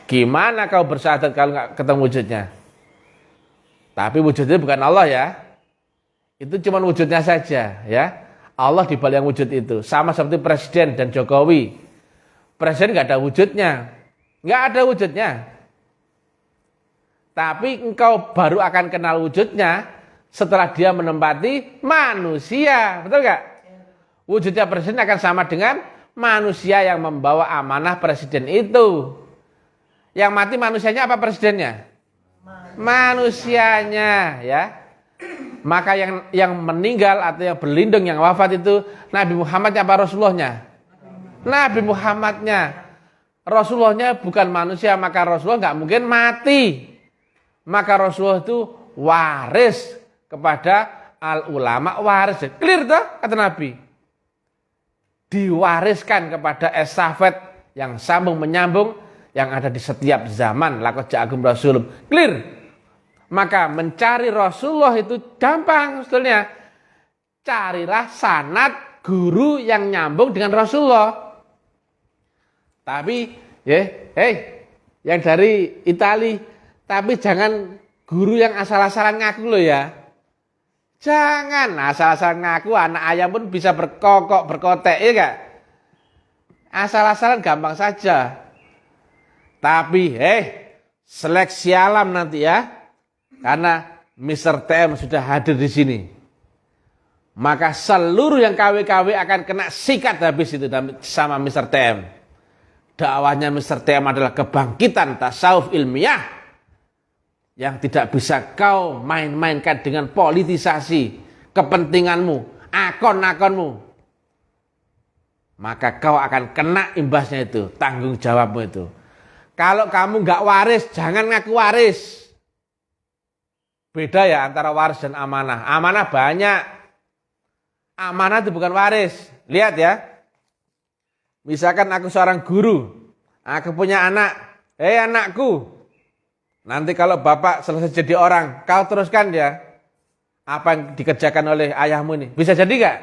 Gimana kau bersyahadat kalau enggak ketemu wujudnya? Tapi wujudnya bukan Allah ya. Itu cuma wujudnya saja, ya. Allah di balik yang wujud itu. Sama seperti Presiden dan Jokowi. Presiden enggak ada wujudnya. Enggak ada wujudnya. Tapi engkau baru akan kenal wujudnya setelah dia menempati manusia. Betul enggak? Wujudnya presiden akan sama dengan manusia yang membawa amanah presiden itu. Yang mati manusianya apa presidennya? Manusianya, ya. Maka yang meninggal atau yang berlindung, yang wafat itu Nabi Muhammadnya apa Rasulullahnya? Nabi Muhammadnya. Rasulullahnya bukan manusia, maka Rasulullah nggak mungkin mati. Maka Rasulullah itu waris kepada al-ulama, waris. Clear tuh kata Nabi. Diwariskan kepada estafet yang sambung menyambung yang ada di setiap zaman. Laqad ja'akum rasulun. Clear. Maka mencari Rasulullah itu gampang sebetulnya. Carilah sanad guru yang nyambung dengan Rasulullah. Tapi, yang dari Itali, tapi jangan guru yang asal-asalan ngaku loh ya. Jangan asal-asalan ngaku, anak ayam pun bisa berkokok, berkotek, ya enggak? Asal-asalan gampang saja. Tapi, seleksi alam nanti ya. Karena Mr. TM sudah hadir di sini. Maka seluruh yang KW-KW akan kena sikat habis itu sama Mr. TM. Dakwahnya Mr. TM adalah kebangkitan tasawuf ilmiah yang tidak bisa kau main-mainkan dengan politisasi kepentinganmu, akun-akunmu. Maka kau akan kena imbasnya itu, tanggung jawabmu itu. Kalau kamu nggak waris, jangan ngaku waris. Beda ya antara waris dan amanah. Amanah banyak. Amanah itu bukan waris. Lihat ya. Misalkan aku seorang guru, aku punya anak, anakku, nanti kalau bapak selesai jadi orang, kau teruskan ya, apa yang dikerjakan oleh ayahmu ini, bisa jadi gak?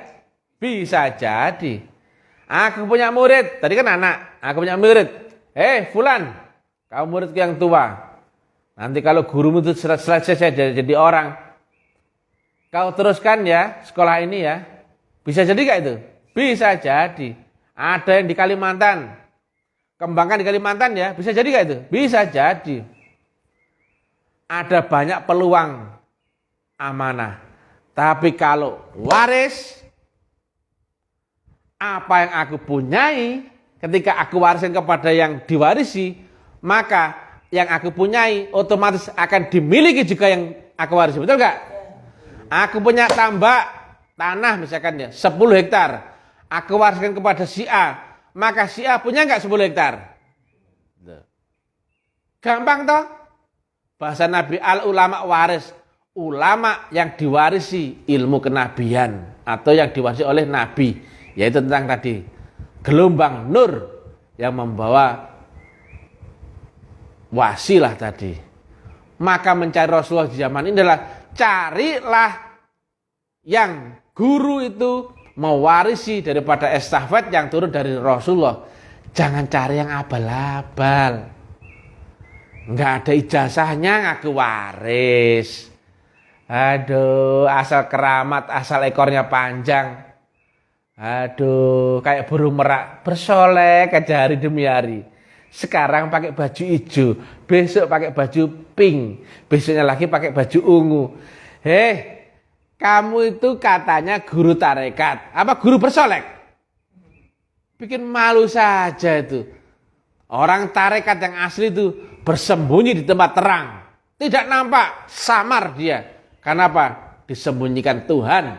Bisa jadi. Aku punya murid, tadi kan anak, aku punya murid, Fulan, kau muridku yang tua, nanti kalau gurumu itu selesai jadi orang, kau teruskan ya, sekolah ini ya, bisa jadi gak itu? Bisa jadi. Ada yang di Kalimantan, kembangkan di Kalimantan ya, bisa jadi nggak itu? Bisa jadi. Ada banyak peluang amanah. Tapi kalau waris, apa yang aku punyai, ketika aku warisin kepada yang diwarisi, maka yang aku punyai otomatis akan dimiliki juga yang aku warisi. Betul nggak? Aku punya tambak tanah misalkan ya 10 hektar. Aku wariskan kepada si A, maka si A punya nggak 10 hektar? Gampang toh? Bahasa Nabi, al ulama waris. Ulama yang diwarisi ilmu kenabian atau yang diwarisi oleh Nabi, yaitu tentang tadi gelombang nur yang membawa wasilah tadi. Maka mencari Rasulullah di zaman ini adalah carilah yang guru itu mewarisi daripada estafet yang turun dari Rasulullah. Jangan cari yang abal-abal. Nggak ada ijazahnya ngaku waris. Aduh, asal keramat, asal ekornya panjang. Aduh, kayak burung merak bersolek aja hari demi hari. Sekarang pakai baju hijau, besok pakai baju pink, besoknya lagi pakai baju ungu. Kamu itu katanya guru tarekat, apa guru bersolek? Bikin malu saja itu. Orang tarekat yang asli itu bersembunyi di tempat terang. Tidak nampak, samar dia. Kenapa? Disembunyikan Tuhan.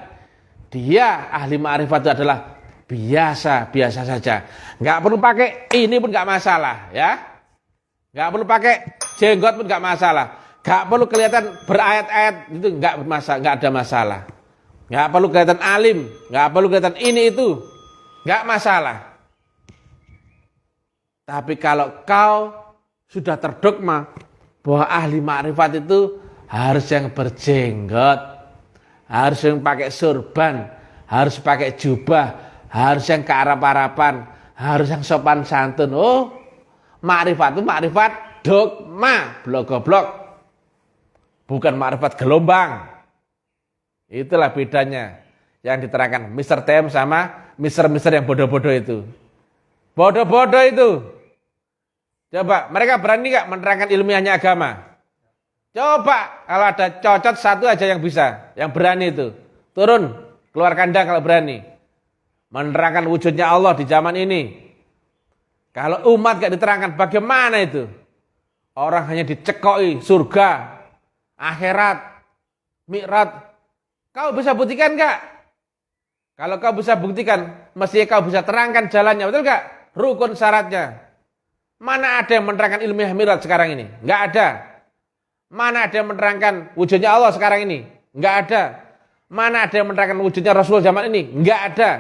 Dia ahli ma'rifat itu adalah biasa saja. Nggak perlu pakai ini pun nggak masalah, ya. Nggak perlu pakai jenggot pun nggak masalah. Nggak perlu kelihatan berayat-ayat itu nggak ada masalah. Nggak perlu kelihatan alim, nggak perlu kelihatan ini itu, nggak masalah. Tapi kalau kau sudah terdogma bahwa ahli ma'rifat itu harus yang berjenggot, harus yang pakai surban, harus pakai jubah, harus yang kearap-arapan, harus yang sopan santun. Oh, ma'rifat itu ma'rifat dogma, blok-blok. Bukan ma'rifat gelombang. Itulah bedanya yang diterangkan Mr. TM sama Mr. yang bodoh-bodoh itu. Bodoh-bodoh itu. Coba, mereka berani gak menerangkan ilmiahnya agama? Coba, kalau ada cocot satu aja yang bisa, yang berani itu. Turun, keluar kandang kalau berani. Menerangkan wujudnya Allah di zaman ini. Kalau umat gak diterangkan bagaimana itu? Orang hanya dicekoi surga, akhirat, mi'raj. Kau bisa buktikan gak? Kalau kau bisa buktikan, mesti kau bisa terangkan jalannya, betul gak? Rukun syaratnya. Mana ada yang menerangkan ilmiah mi'raj sekarang ini? Gak ada. Mana ada yang menerangkan wujudnya Allah sekarang ini? Gak ada. Mana ada yang menerangkan wujudnya Rasulullah zaman ini? Gak ada.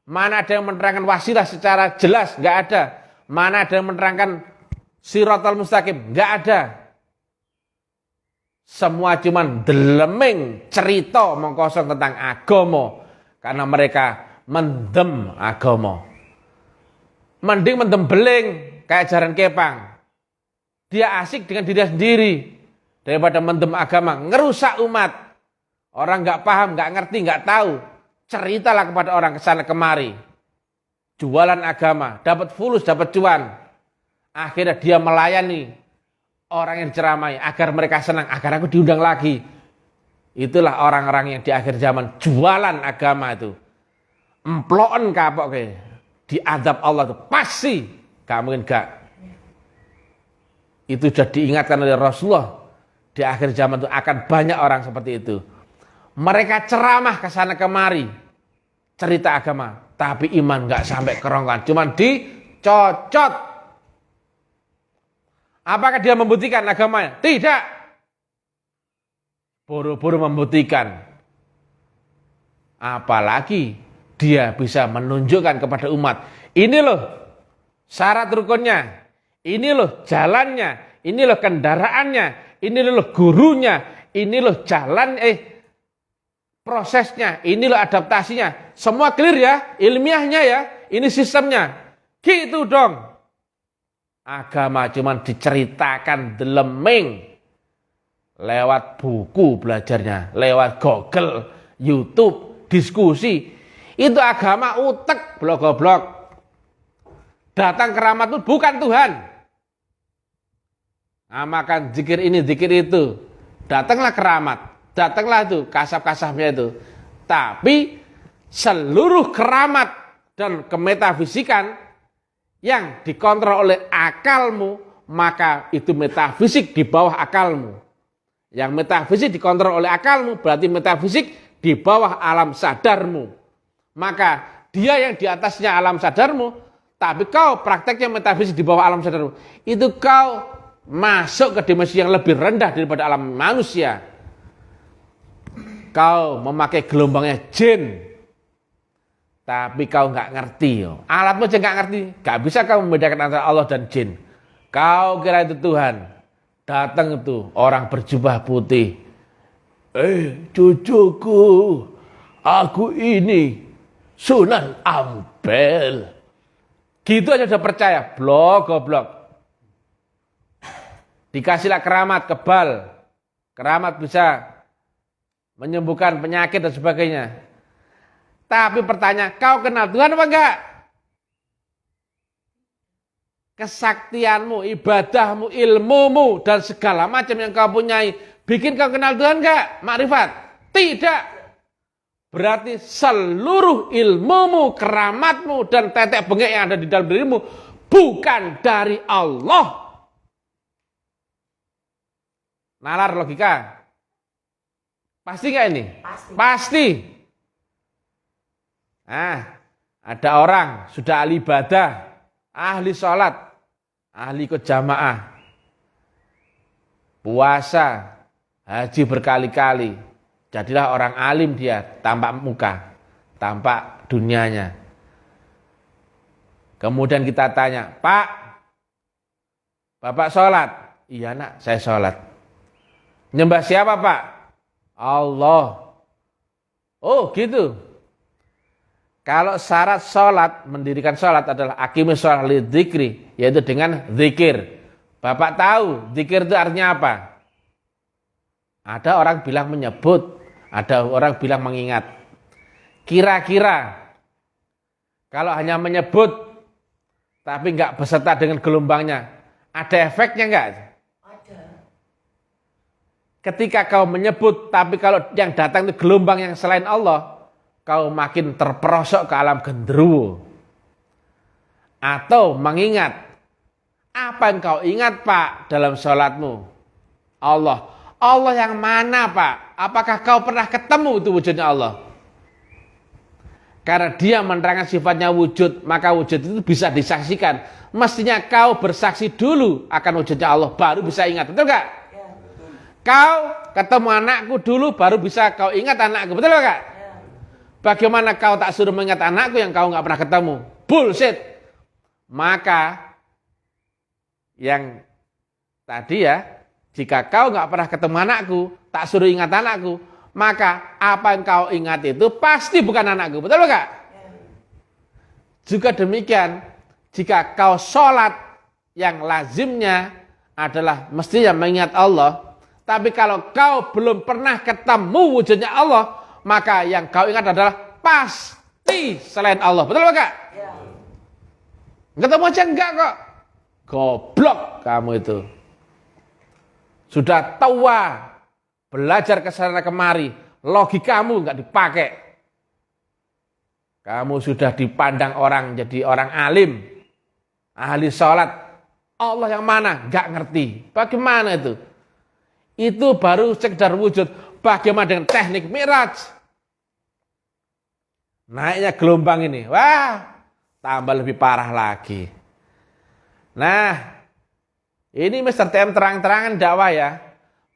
Mana ada yang menerangkan wasilah secara jelas? Gak ada. Mana ada yang menerangkan Siratal Mustaqim? Gak ada. Semua cuman deleming cerita mengkosong tentang agama. Karena mereka mendem agama. Mending mendem beling kayak jaran kepang. Dia asik dengan diri sendiri daripada mendem agama, ngerusak umat. Orang nggak paham, nggak ngerti, nggak tahu. Ceritalah kepada orang kesana kemari. Jualan agama, dapat fulus, dapat cuan. Akhirnya dia melayani orang yang diceramai agar mereka senang, agar aku diundang lagi. Itulah orang-orang yang di akhir zaman jualan agama itu. Emploen kapok ke diadab Allah itu pasti gak mungkin gak. Itu sudah diingatkan oleh Rasulullah. Di akhir zaman itu akan banyak orang seperti itu. Mereka ceramah ke sana kemari, cerita agama, tapi iman gak sampai kerongkongan, cuman dicocot. Apakah dia membuktikan agamanya? Tidak. Buru-buru membuktikan. Apalagi dia bisa menunjukkan kepada umat, ini loh syarat rukunnya, ini loh jalannya, ini loh kendaraannya, ini loh gurunya, ini loh jalan prosesnya, ini loh adaptasinya. Semua clear ya, ilmiahnya ya, ini sistemnya. Gitu dong. Agama cuma diceritakan deleming lewat buku belajarnya, lewat Google, YouTube, diskusi. Itu agama utek blok-blok. datang keramat itu bukan Tuhan. Amalkan zikir ini, zikir itu. Datanglah keramat, datanglah itu, kasaf-kasafnya itu. Tapi seluruh keramat dan kemetafisikan yang dikontrol oleh akalmu, maka itu metafisik di bawah akalmu. Yang metafisik dikontrol oleh akalmu berarti metafisik di bawah alam sadarmu. Maka dia yang di atasnya alam sadarmu, tapi kau prakteknya metafisik di bawah alam sadarmu. Itu kau masuk ke dimensi yang lebih rendah daripada alam manusia. Kau memakai gelombangnya jin, tapi kau nggak ngerti. Alatmu aja nggak ngerti, nggak bisa kau membedakan antara Allah dan jin. Kau kira itu Tuhan. Datang itu orang berjubah putih. Cucuku, aku ini Sunan Ampel. Gitu aja udah percaya, goblok. Dikasihlah keramat kebal. Keramat bisa menyembuhkan penyakit dan sebagainya. Tapi pertanyaan, kau kenal Tuhan apa enggak? Kesaktianmu, ibadahmu, ilmumu, dan segala macam yang kau punyai, bikin kau kenal Tuhan enggak? Makrifat? Tidak. Berarti seluruh ilmumu, keramatmu, dan tetek bengek yang ada di dalam dirimu bukan dari Allah. Nalar logika. Pasti enggak ini? Pasti. Ada orang sudah ahli ibadah, ahli sholat, ahli ikut jamaah, puasa, haji berkali-kali. Jadilah orang alim dia, tampak muka, tampak dunianya. Kemudian kita tanya, Pak, Bapak sholat? Iya nak, saya sholat. Nyembah siapa Pak? Allah. Oh gitu. Kalau syarat sholat, mendirikan sholat adalah aqimis sholat lidzikri, yaitu dengan zikir. Bapak tahu zikir itu artinya apa? Ada orang bilang menyebut, ada orang bilang mengingat. Kira-kira kalau hanya menyebut tapi enggak beserta dengan gelombangnya, ada efeknya enggak? Ada. Ketika kau menyebut tapi kalau yang datang itu gelombang yang selain Allah, kau makin terperosok ke alam genderuwo. Atau mengingat, apa yang kau ingat Pak dalam sholatmu? Allah. Allah yang mana Pak? Apakah kau pernah ketemu itu wujudnya Allah? Karena dia menerangkan sifatnya wujud, maka wujud itu bisa disaksikan. Mestinya kau bersaksi dulu akan wujudnya Allah, baru bisa ingat. Betul gak? Ya, betul. Kau ketemu anakku dulu, baru bisa kau ingat anakku. Betul gak? Bagaimana kau tak suruh mengingat anakku yang kau nggak pernah ketemu? Bullshit. Maka yang tadi ya, jika kau nggak pernah ketemu anakku, tak suruh ingat anakku, maka apa yang kau ingat itu pasti bukan anakku. Betul nggak? Juga demikian, jika kau sholat yang lazimnya adalah mestinya mengingat Allah, tapi kalau kau belum pernah ketemu wujudnya Allah, maka yang kau ingat adalah pasti selain Allah. Betul enggak? Ya. Ketemu aja enggak kok. Goblok kamu itu. Sudah tua, belajar ke sana kemari, logikamu enggak dipakai. Kamu sudah dipandang orang jadi orang alim, ahli sholat. Allah yang mana? Enggak ngerti. Bagaimana itu? Itu baru sekedar wujud. Bagaimana dengan teknik Mi'raj? Naiknya gelombang ini, wah, tambah lebih parah lagi. Nah, ini Mr. TM terang-terangan dakwah ya.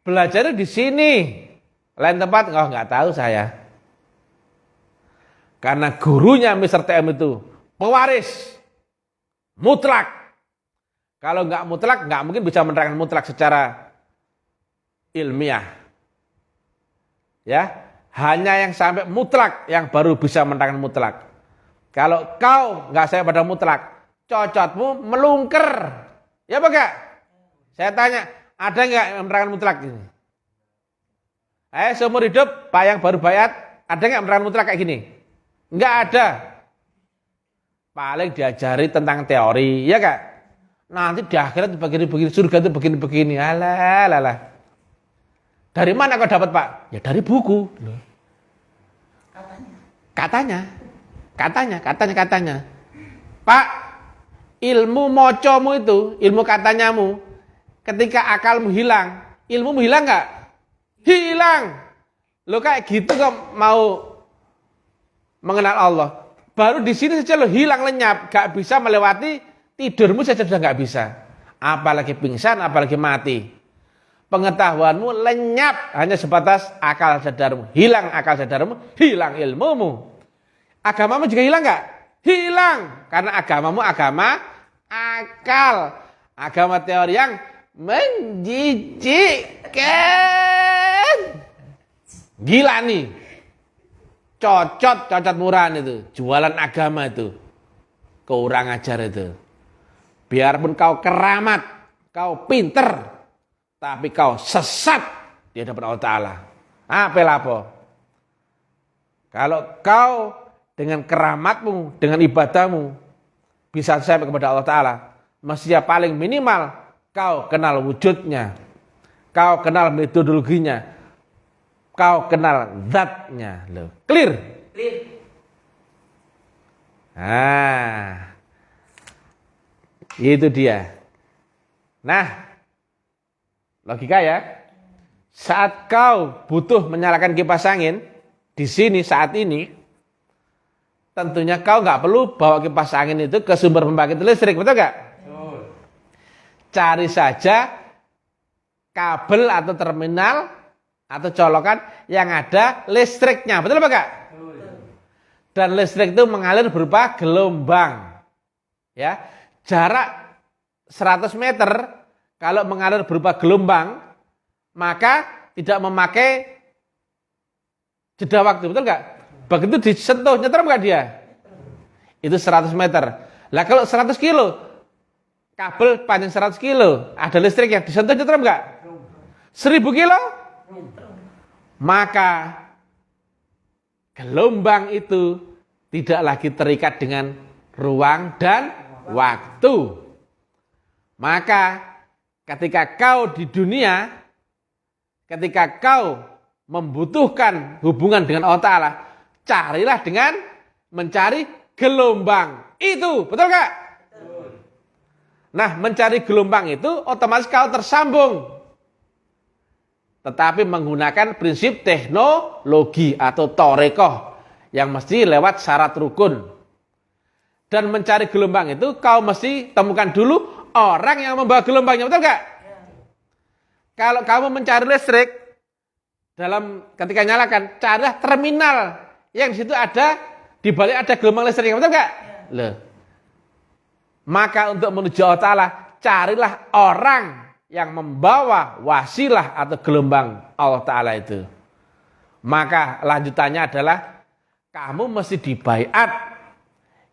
Belajarnya di sini, lain tempat nggak tahu saya. Karena gurunya Mr. TM itu pewaris mutlak. Kalau nggak mutlak, nggak mungkin bisa menerangkan mutlak secara ilmiah. Ya. Hanya yang sampai mutlak yang baru bisa menerangkan mutlak. Kalau kau nggak saya pada mutlak, cocotmu melungker. Ya apa enggak? Saya tanya, ada nggak yang menerangkan mutlak ini? Seumur hidup, Pak yang baru bayat, ada nggak menerangkan mutlak kayak gini? Nggak ada. paling diajari tentang teori, ya Kak? Nanti di akhirat begini-begini, surga itu begini-begini. Alah. Dari mana kau dapat, Pak? Ya dari buku. Katanya. Pak, ilmu mocomu itu, ilmu katanyamu, ketika akalmu hilang, ilmumu hilang nggak? Hilang. Lo kayak gitu kok mau mengenal Allah. Baru di sini saja lo hilang lenyap, gak bisa melewati tidurmu saja sudah gak bisa. Apalagi pingsan, apalagi mati. Pengetahuanmu lenyap hanya sebatas akal sadarmu. Hilang akal sadarmu, hilang ilmumu. Agamamu juga hilang gak? Hilang. Karena agamamu agama akal. Agama teori yang menjijikkan. Gila nih. Cocot murahan itu, jualan agama itu, kurang ajar itu. Biarpun kau keramat, kau pinter, tapi kau sesat di hadapan Allah Ta'ala. Apa? Kalau kau dengan keramatmu, dengan ibadahmu, bisa sampai kepada Allah Ta'ala, mestinya paling minimal kau kenal wujudnya, kau kenal metodologinya, kau kenal zatnya. Loh. Clear? Itu dia. Nah, logika ya. Saat kau butuh menyalakan kipas angin, di sini saat ini, tentunya kau nggak perlu bawa kipas angin itu ke sumber pembangkit listrik, betul nggak? Cari saja kabel atau terminal atau colokan yang ada listriknya, betul apa Kak? Dan listrik itu mengalir berupa gelombang. Ya, jarak 100 meter kalau mengalir berupa gelombang, maka tidak memakai jeda waktu, betul nggak? Begitu disentuh, nyetrum nggak dia? Itu 100 meter. Lah kalau 100 kilo, kabel panjang 100 kilo, ada listrik yang disentuh, nyetrum nggak? 1000 kilo? Maka gelombang itu tidak lagi terikat dengan ruang dan waktu. Maka ketika kau di dunia, ketika kau membutuhkan hubungan dengan Allah Ta'ala, carilah dengan mencari gelombang itu. Betul gak? Nah, mencari gelombang itu otomatis kau tersambung. Tetapi menggunakan prinsip teknologi atau torekoh yang mesti lewat syarat rukun. Dan mencari gelombang itu kau mesti temukan dulu orang yang membawa gelombangnya, betul gak? Kalau kamu mencari listrik, ketika nyalakan, carilah terminal yang di situ ada, di balik ada gelombang listriknya, betul gak? Loh. Maka untuk menuju Allah Ta'ala, carilah orang yang membawa wasilah atau gelombang Allah Ta'ala itu. Maka lanjutannya adalah kamu mesti dibaiat,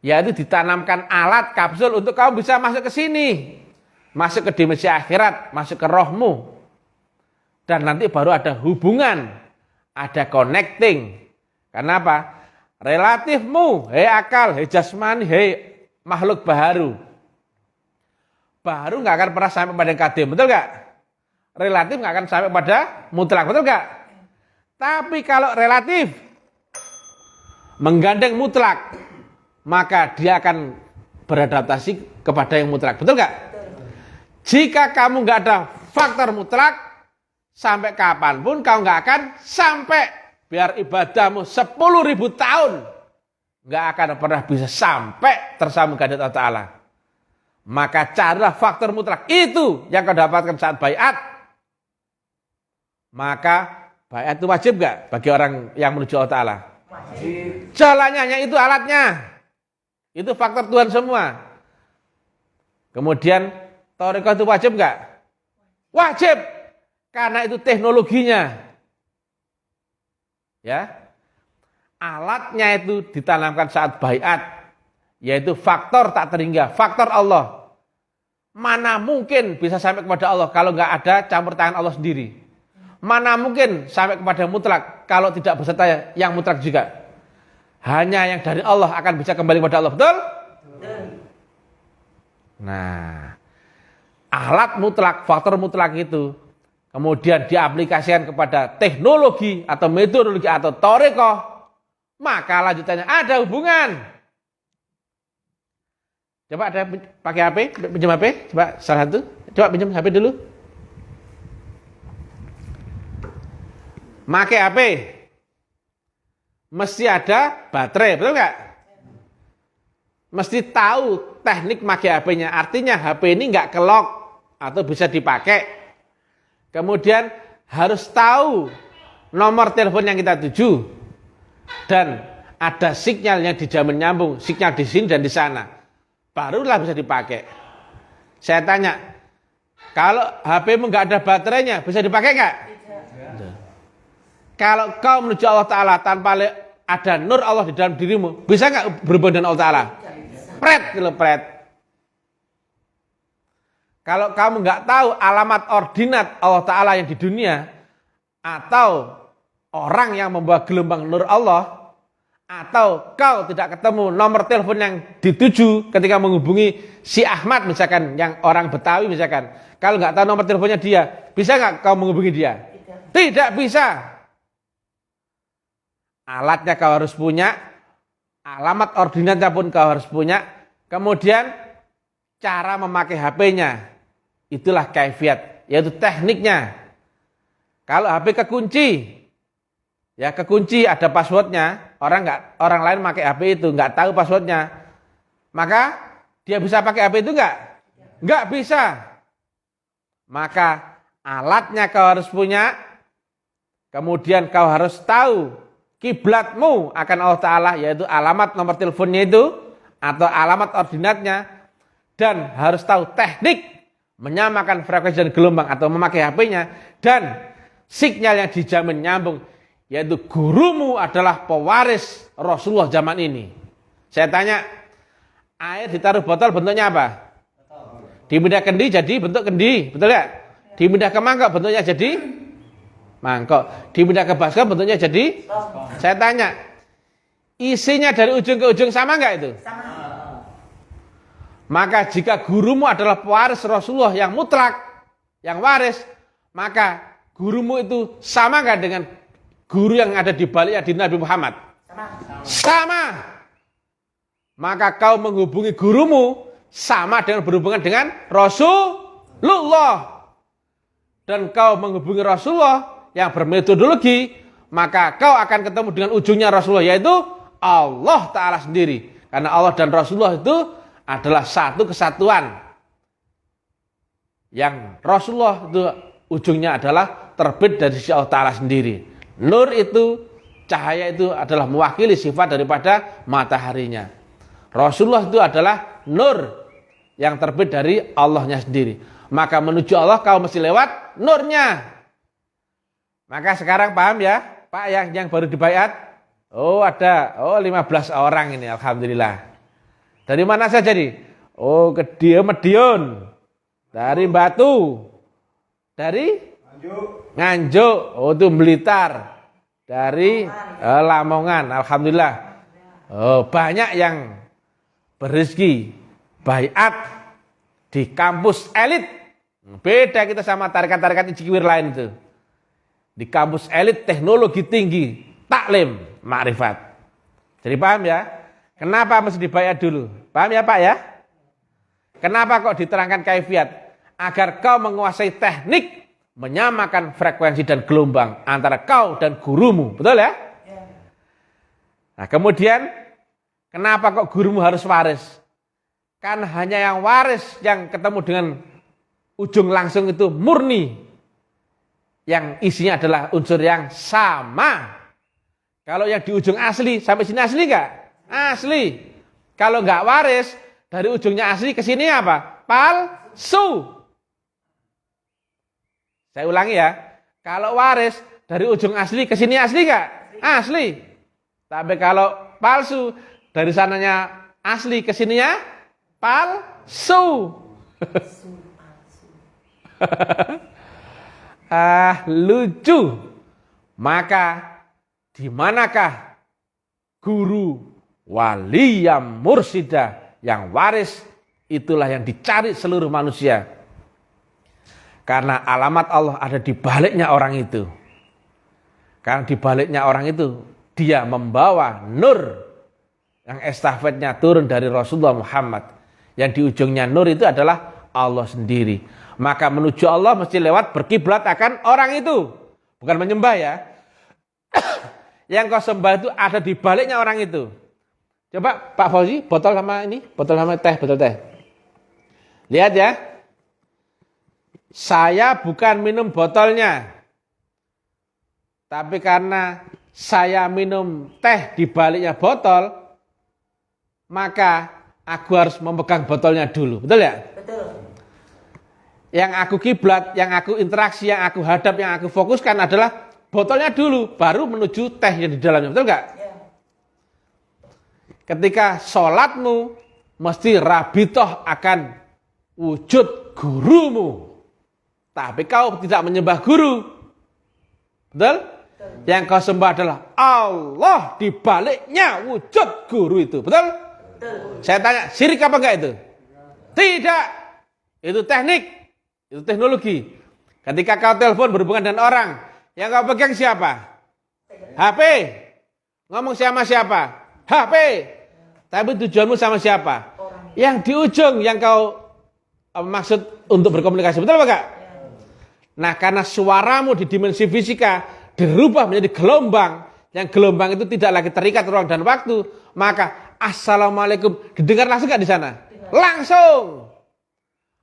yaitu ditanamkan alat kapsul untuk kamu bisa masuk ke sini, masuk ke dimensi akhirat, masuk ke rohmu. Dan nanti baru ada hubungan, ada connecting. Kenapa? Relatifmu, hei akal, hei jasmani, hei makhluk baharu nggak akan pernah sampai pada kadim, betul nggak? Relatif nggak akan sampai pada mutlak, betul nggak? Tapi kalau relatif menggandeng mutlak, maka dia akan beradaptasi kepada yang mutlak, betul nggak? Jika kamu nggak ada faktor mutlak, sampai kapanpun kau nggak akan sampai, biar ibadahmu 10.000 tahun, nggak akan pernah bisa sampai tersambung ke Allah Ta'ala. Maka carilah faktor mutlak itu yang kau dapatkan saat baiat. Maka baiat itu wajib gak bagi orang yang menuju Allah Ta'ala? Wajib. Jalannya hanya itu, alatnya. Itu faktor Tuhan semua. Kemudian thariqah itu wajib gak? Wajib. Karena itu teknologinya. Ya. Alatnya itu ditanamkan saat baiat. Yaitu faktor tak terhingga, faktor Allah. Mana mungkin bisa sampai kepada Allah kalau nggak ada campur tangan Allah sendiri? Mana mungkin sampai kepada mutlak kalau tidak beserta yang mutlak juga? Hanya yang dari Allah akan bisa kembali kepada Allah, betul? Nah, alat mutlak, faktor mutlak itu kemudian diaplikasikan kepada teknologi atau metodologi atau thariqah, maka lanjutannya ada hubungan. Coba ada pakai HP, pinjam HP, coba salah satu, coba pinjam HP dulu. Pakai HP, mesti ada baterai, betul nggak? Mesti tahu teknik pakai HP-nya. Artinya HP ini nggak kelok atau bisa dipakai. Kemudian harus tahu nomor telepon yang kita tuju dan ada sinyal yang dijamin nyambung, sinyal di sini dan di sana. Barulah bisa dipakai. Saya tanya, kalau HP-mu nggak ada baterainya, bisa dipakai nggak? Tidak. Kalau kau menuju Allah Ta'ala tanpa ada nur Allah di dalam dirimu, bisa nggak berhubungan dengan Allah Ta'ala? Pret. Kalau kamu nggak tahu alamat ordinat Allah Ta'ala yang di dunia, atau orang yang membawa gelombang nur Allah, atau kau tidak ketemu nomor telepon yang dituju ketika menghubungi si Ahmad misalkan, yang orang Betawi misalkan, kalau nggak tahu nomor teleponnya dia, bisa nggak kau menghubungi dia? Tidak bisa. Alatnya kau harus punya, alamat ordinatnya pun kau harus punya, kemudian cara memakai HP-nya, itulah kaifiat, yaitu tekniknya. Kalau HP kekunci, ya kekunci ada passwordnya, orang lain pakai HP itu nggak tahu passwordnya, maka dia bisa pakai HP itu nggak bisa. Maka alatnya kau harus punya, kemudian kau harus tahu kiblatmu akan Allah Ta'ala, yaitu alamat nomor teleponnya itu atau alamat ordinatnya, dan harus tahu teknik menyamakan frekuensi dan gelombang atau memakai HP-nya, dan sinyal yang dijamin nyambung, yaitu gurumu adalah pewaris Rasulullah zaman ini. Saya tanya, air ditaruh botol bentuknya apa? Dipindah kendi jadi bentuk kendi, betul ya? Dipindah ke mangkok bentuknya jadi mangkok. Dipindah ke baskom bentuknya jadi. Saya tanya, isinya dari ujung ke ujung sama nggak itu? Sama. Maka jika gurumu adalah pewaris Rasulullah yang mutlak, yang waris, maka gurumu itu sama nggak dengan guru yang ada di balik di Nabi Muhammad? Sama. Maka kau menghubungi gurumu sama dengan berhubungan dengan Rasulullah. Dan kau menghubungi Rasulullah yang bermetodologi, maka kau akan ketemu dengan ujungnya Rasulullah, yaitu Allah Ta'ala sendiri. Karena Allah dan Rasulullah itu adalah satu kesatuan. Yang Rasulullah itu ujungnya adalah terbit dari sisi Allah Ta'ala sendiri. Nur itu, cahaya itu adalah mewakili sifat daripada mataharinya. Rasulullah itu adalah nur yang terbit dari Allahnya sendiri. Maka menuju Allah kau mesti lewat nurnya. Maka sekarang paham ya, Pak, yang baru dibaiat? Oh ada, 15 orang ini, alhamdulillah. Dari mana saja nih? Oh Medion, dari Batu, dari Nganjuk, oh itu Blitar, dari Lamongan, alhamdulillah. Oh banyak yang berrezeki baiat di kampus elit. Beda kita sama tarekat-tarekat Cikiwir lain itu. Di kampus elit teknologi tinggi, taklim, makrifat. Jadi paham ya? Kenapa mesti dibaiat dulu? Paham ya Pak ya? Kenapa kok diterangkan kaifiat? Agar kau menguasai teknik menyamakan frekuensi dan gelombang antara kau dan gurumu. Betul ya? Nah kemudian, kenapa kok gurumu harus waris? Kan hanya yang waris yang ketemu dengan ujung langsung itu murni. Yang isinya adalah unsur yang sama. Kalau yang di ujung asli, sampai sini asli enggak? Asli. Kalau enggak waris, dari ujungnya asli ke sini apa? Palsu. Saya ulangi ya. Kalau waris, dari ujung asli ke sini asli enggak? Asli. Tapi kalau palsu, dari sananya asli ke sininya palsu. Lucu. Maka di manakah guru waliyam mursyida yang waris Itulah yang dicari seluruh manusia. Karena alamat Allah ada di baliknya orang itu. Karena di baliknya orang itu, dia membawa nur yang estafetnya turun dari Rasulullah Muhammad. Yang di ujungnya nur itu adalah Allah sendiri. Maka menuju Allah mesti lewat berkiblat akan orang itu. Bukan menyembah ya. Yang kau sembah itu ada di baliknya orang itu. Coba Pak Fauzi, botol sama teh, botol teh. Lihat ya. Saya bukan minum botolnya. Tapi karena saya minum teh di baliknya botol, maka aku harus memegang botolnya dulu. Betul ya? Betul. Yang aku kiblat, yang aku interaksi, yang aku hadap, yang aku fokuskan adalah botolnya dulu, baru menuju teh yang di dalamnya. Betul nggak? Ya. Ketika sholatmu, mesti rabitoh akan wujud gurumu. Tapi kau tidak menyembah guru. Betul? Yang kau sembah adalah Allah di baliknya wujud guru itu. Betul? Betul. Saya tanya, syirik apa enggak itu? Tidak. Itu teknik. Itu teknologi. Ketika kau telepon berhubungan dengan orang, yang kau pegang siapa? HP. Ngomong sama siapa? HP. Tapi tujuanmu sama siapa? Yang di ujung yang kau maksud untuk berkomunikasi. Betul apa enggak? Nah, karena suaramu di dimensi fisika dirubah menjadi gelombang, yang gelombang itu tidak lagi terikat ruang dan waktu, maka assalamualaikum didengar langsung nggak di sana? Langsung.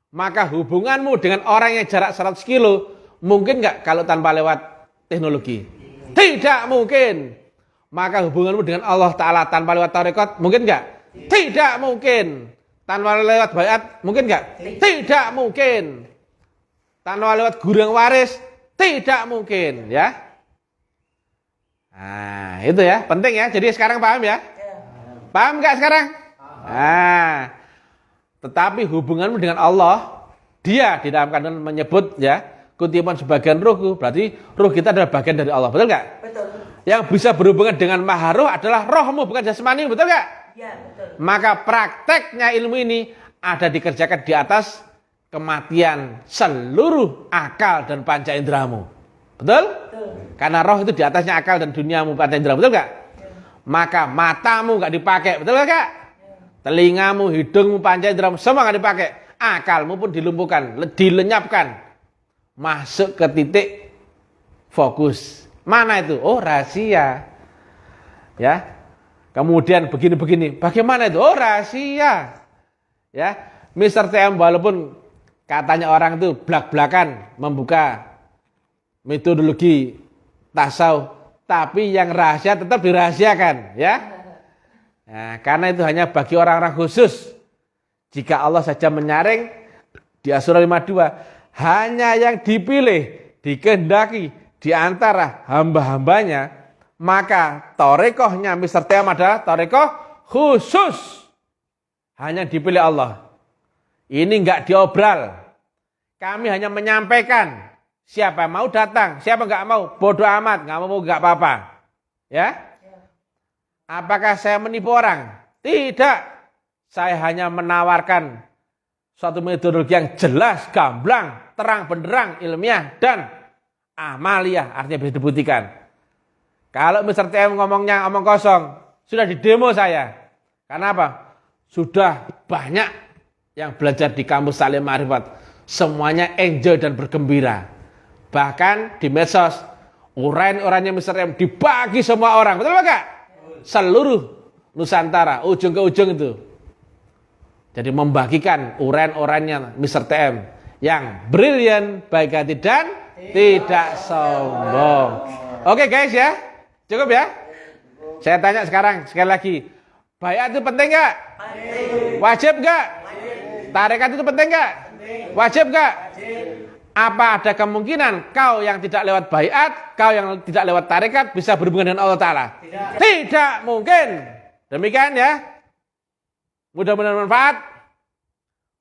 Maka hubunganmu dengan orang yang jarak 100 kilo mungkin nggak kalau tanpa lewat teknologi? Tidak mungkin. Maka hubunganmu dengan Allah Ta'ala tanpa lewat tarekat mungkin nggak? Tidak mungkin. Tanpa lewat bayat mungkin nggak? Tidak mungkin. Tanpa lewat guru yang waris, tidak mungkin, ya. Nah, itu ya, penting ya. Jadi sekarang paham ya? Paham nggak sekarang? Nah, tetapi hubunganmu dengan Allah, dia di dalam kandungan menyebut ya, kutipan sebagian ruhku, berarti ruh kita adalah bagian dari Allah, betul nggak? Betul. Yang bisa berhubungan dengan maharuh adalah rohmu, bukan jasmani, betul nggak? Ya, betul. Maka prakteknya ilmu ini ada dikerjakan di atas kematian seluruh akal dan panca inderamu. Betul? Betul. Karena roh itu di atasnya akal dan duniamu panca indera. Betul gak? Maka matamu gak dipakai. Betul gak? Telingamu, hidungmu, panca inderamu semua gak dipakai. Akalmu pun dilumpuhkan, dilenyapkan. Masuk ke titik fokus. Mana itu? Oh, rahasia. Ya. Kemudian begini-begini. Bagaimana itu? Oh, rahasia. Ya. Mr. TM walaupun katanya orang itu belak-belakan membuka metodologi tasawuf, tapi yang rahasia tetap dirahasiakan, ya. Nah, karena itu hanya bagi orang-orang khusus. Jika Allah saja menyaring di Asy-Syura 52, hanya yang dipilih, dikehendaki di antara hamba-hambanya, maka torekohnya Mr. TM adalah torekoh khusus. Hanya dipilih Allah. Ini enggak diobral. Kami hanya menyampaikan. Siapa mau datang, siapa enggak mau, bodoh amat, enggak mau enggak apa-apa. Ya? Apakah saya menipu orang? Tidak. Saya hanya menawarkan suatu metodologi yang jelas, gamblang, terang benderang, ilmiah dan amaliyah, artinya bisa dibuktikan. Kalau Mr. TM ngomongnya omong kosong, sudah di demo saya. Karena apa? Sudah banyak yang belajar di kampus Salim Ma'rifat, semuanya enjoy dan bergembira. Bahkan di medsos, uraian-uraiannya Mr. M dibagi semua orang. Betul enggak? Seluruh Nusantara, ujung ke ujung itu. Jadi membagikan uraian-uraiannya Mr. TM yang brilian, baik hati dan tidak sombong. Oke guys ya, cukup ya. Saya tanya sekarang sekali lagi, baiat itu penting enggak? Wajib enggak? Tarekat itu penting enggak? Wajib enggak? Apa ada kemungkinan kau yang tidak lewat baiat, kau yang tidak lewat tarekat bisa berhubungan dengan Allah Ta'ala? Tidak mungkin. Demikian ya. Mudah-mudahan bermanfaat.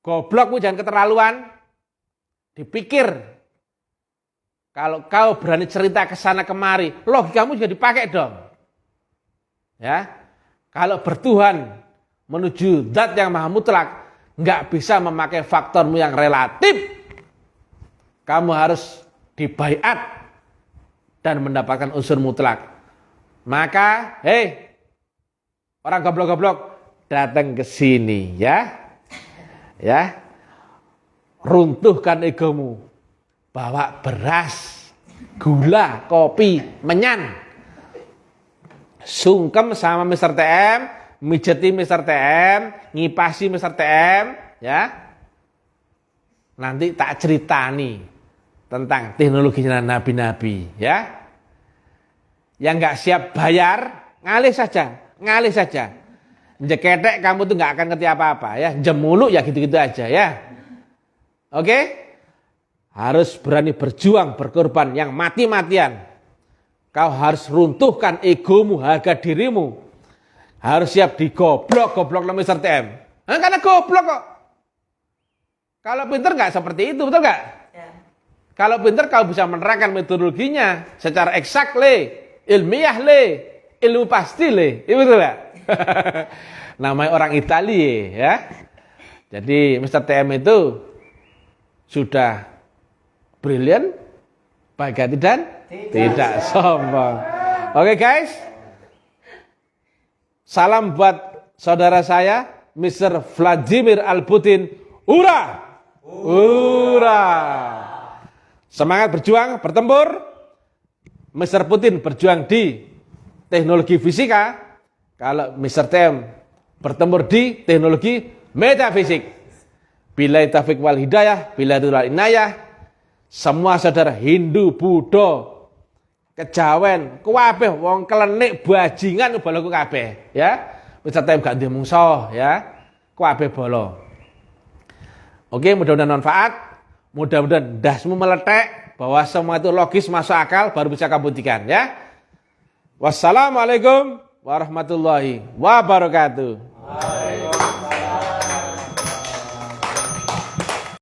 Goblokmu jangan keterlaluan. Dipikir. Kalau kau berani cerita ke sana kemari, logikamu juga dipakai dong. Ya. Kalau bertuhan menuju zat yang maha mutlak, nggak bisa memakai faktormu yang relatif. Kamu harus dibaiat dan mendapatkan unsur mutlak. Maka, hei, orang goblok-goblok, datang ke sini ya. Ya. Runtuhkan egomu. Bawa beras, gula, kopi, menyan. Sungkem sama Mr. TM, mijeti Mr. TM, ngipasi Mr. TM, ya. Nanti tak ceritani tentang teknologinya nabi-nabi, ya. Yang nggak siap bayar, ngalih saja. Jeketek kamu tuh nggak akan ngerti apa-apa, ya. Jemuluk ya gitu-gitu aja, ya. Oke? Harus berani berjuang, berkorban yang mati-matian. Kau harus runtuhkan egomu, harga dirimu. Harus siap digoblok nama Mr. TM. Karena goblok kok. Kalau pinter nggak seperti itu, betul nggak? Ya. Kalau pinter kau bisa menerangkan metodologinya secara eksak ilmiah ilmu pasti itu betul nggak? Namanya orang Italia ya. Jadi Mr. TM itu sudah brilian, baik hati dan tidak sombong. Oke guys, salam buat saudara saya, Mr. Vladimir Al-Putin. Ura! Ura! Semangat berjuang, bertempur. Mr. Putin berjuang di teknologi fisika. Kalau Mr. TM bertempur di teknologi metafisik. Bila taufiq wal hidayah, bila wal inayah, semua saudara Hindu, Buddha, Kejawen, kabeh wong klenik bajingan balaku kabeh, ya. Mr. TM gak ndek mungsuh, ya. Kabeh bala. Oke, mudah-mudahan manfaat, mudah-mudahan dasmu meletek bahwa semua itu logis, masuk akal, baru bisa kamu buktikan, ya. Wassalamualaikum warahmatullahi wabarakatuh.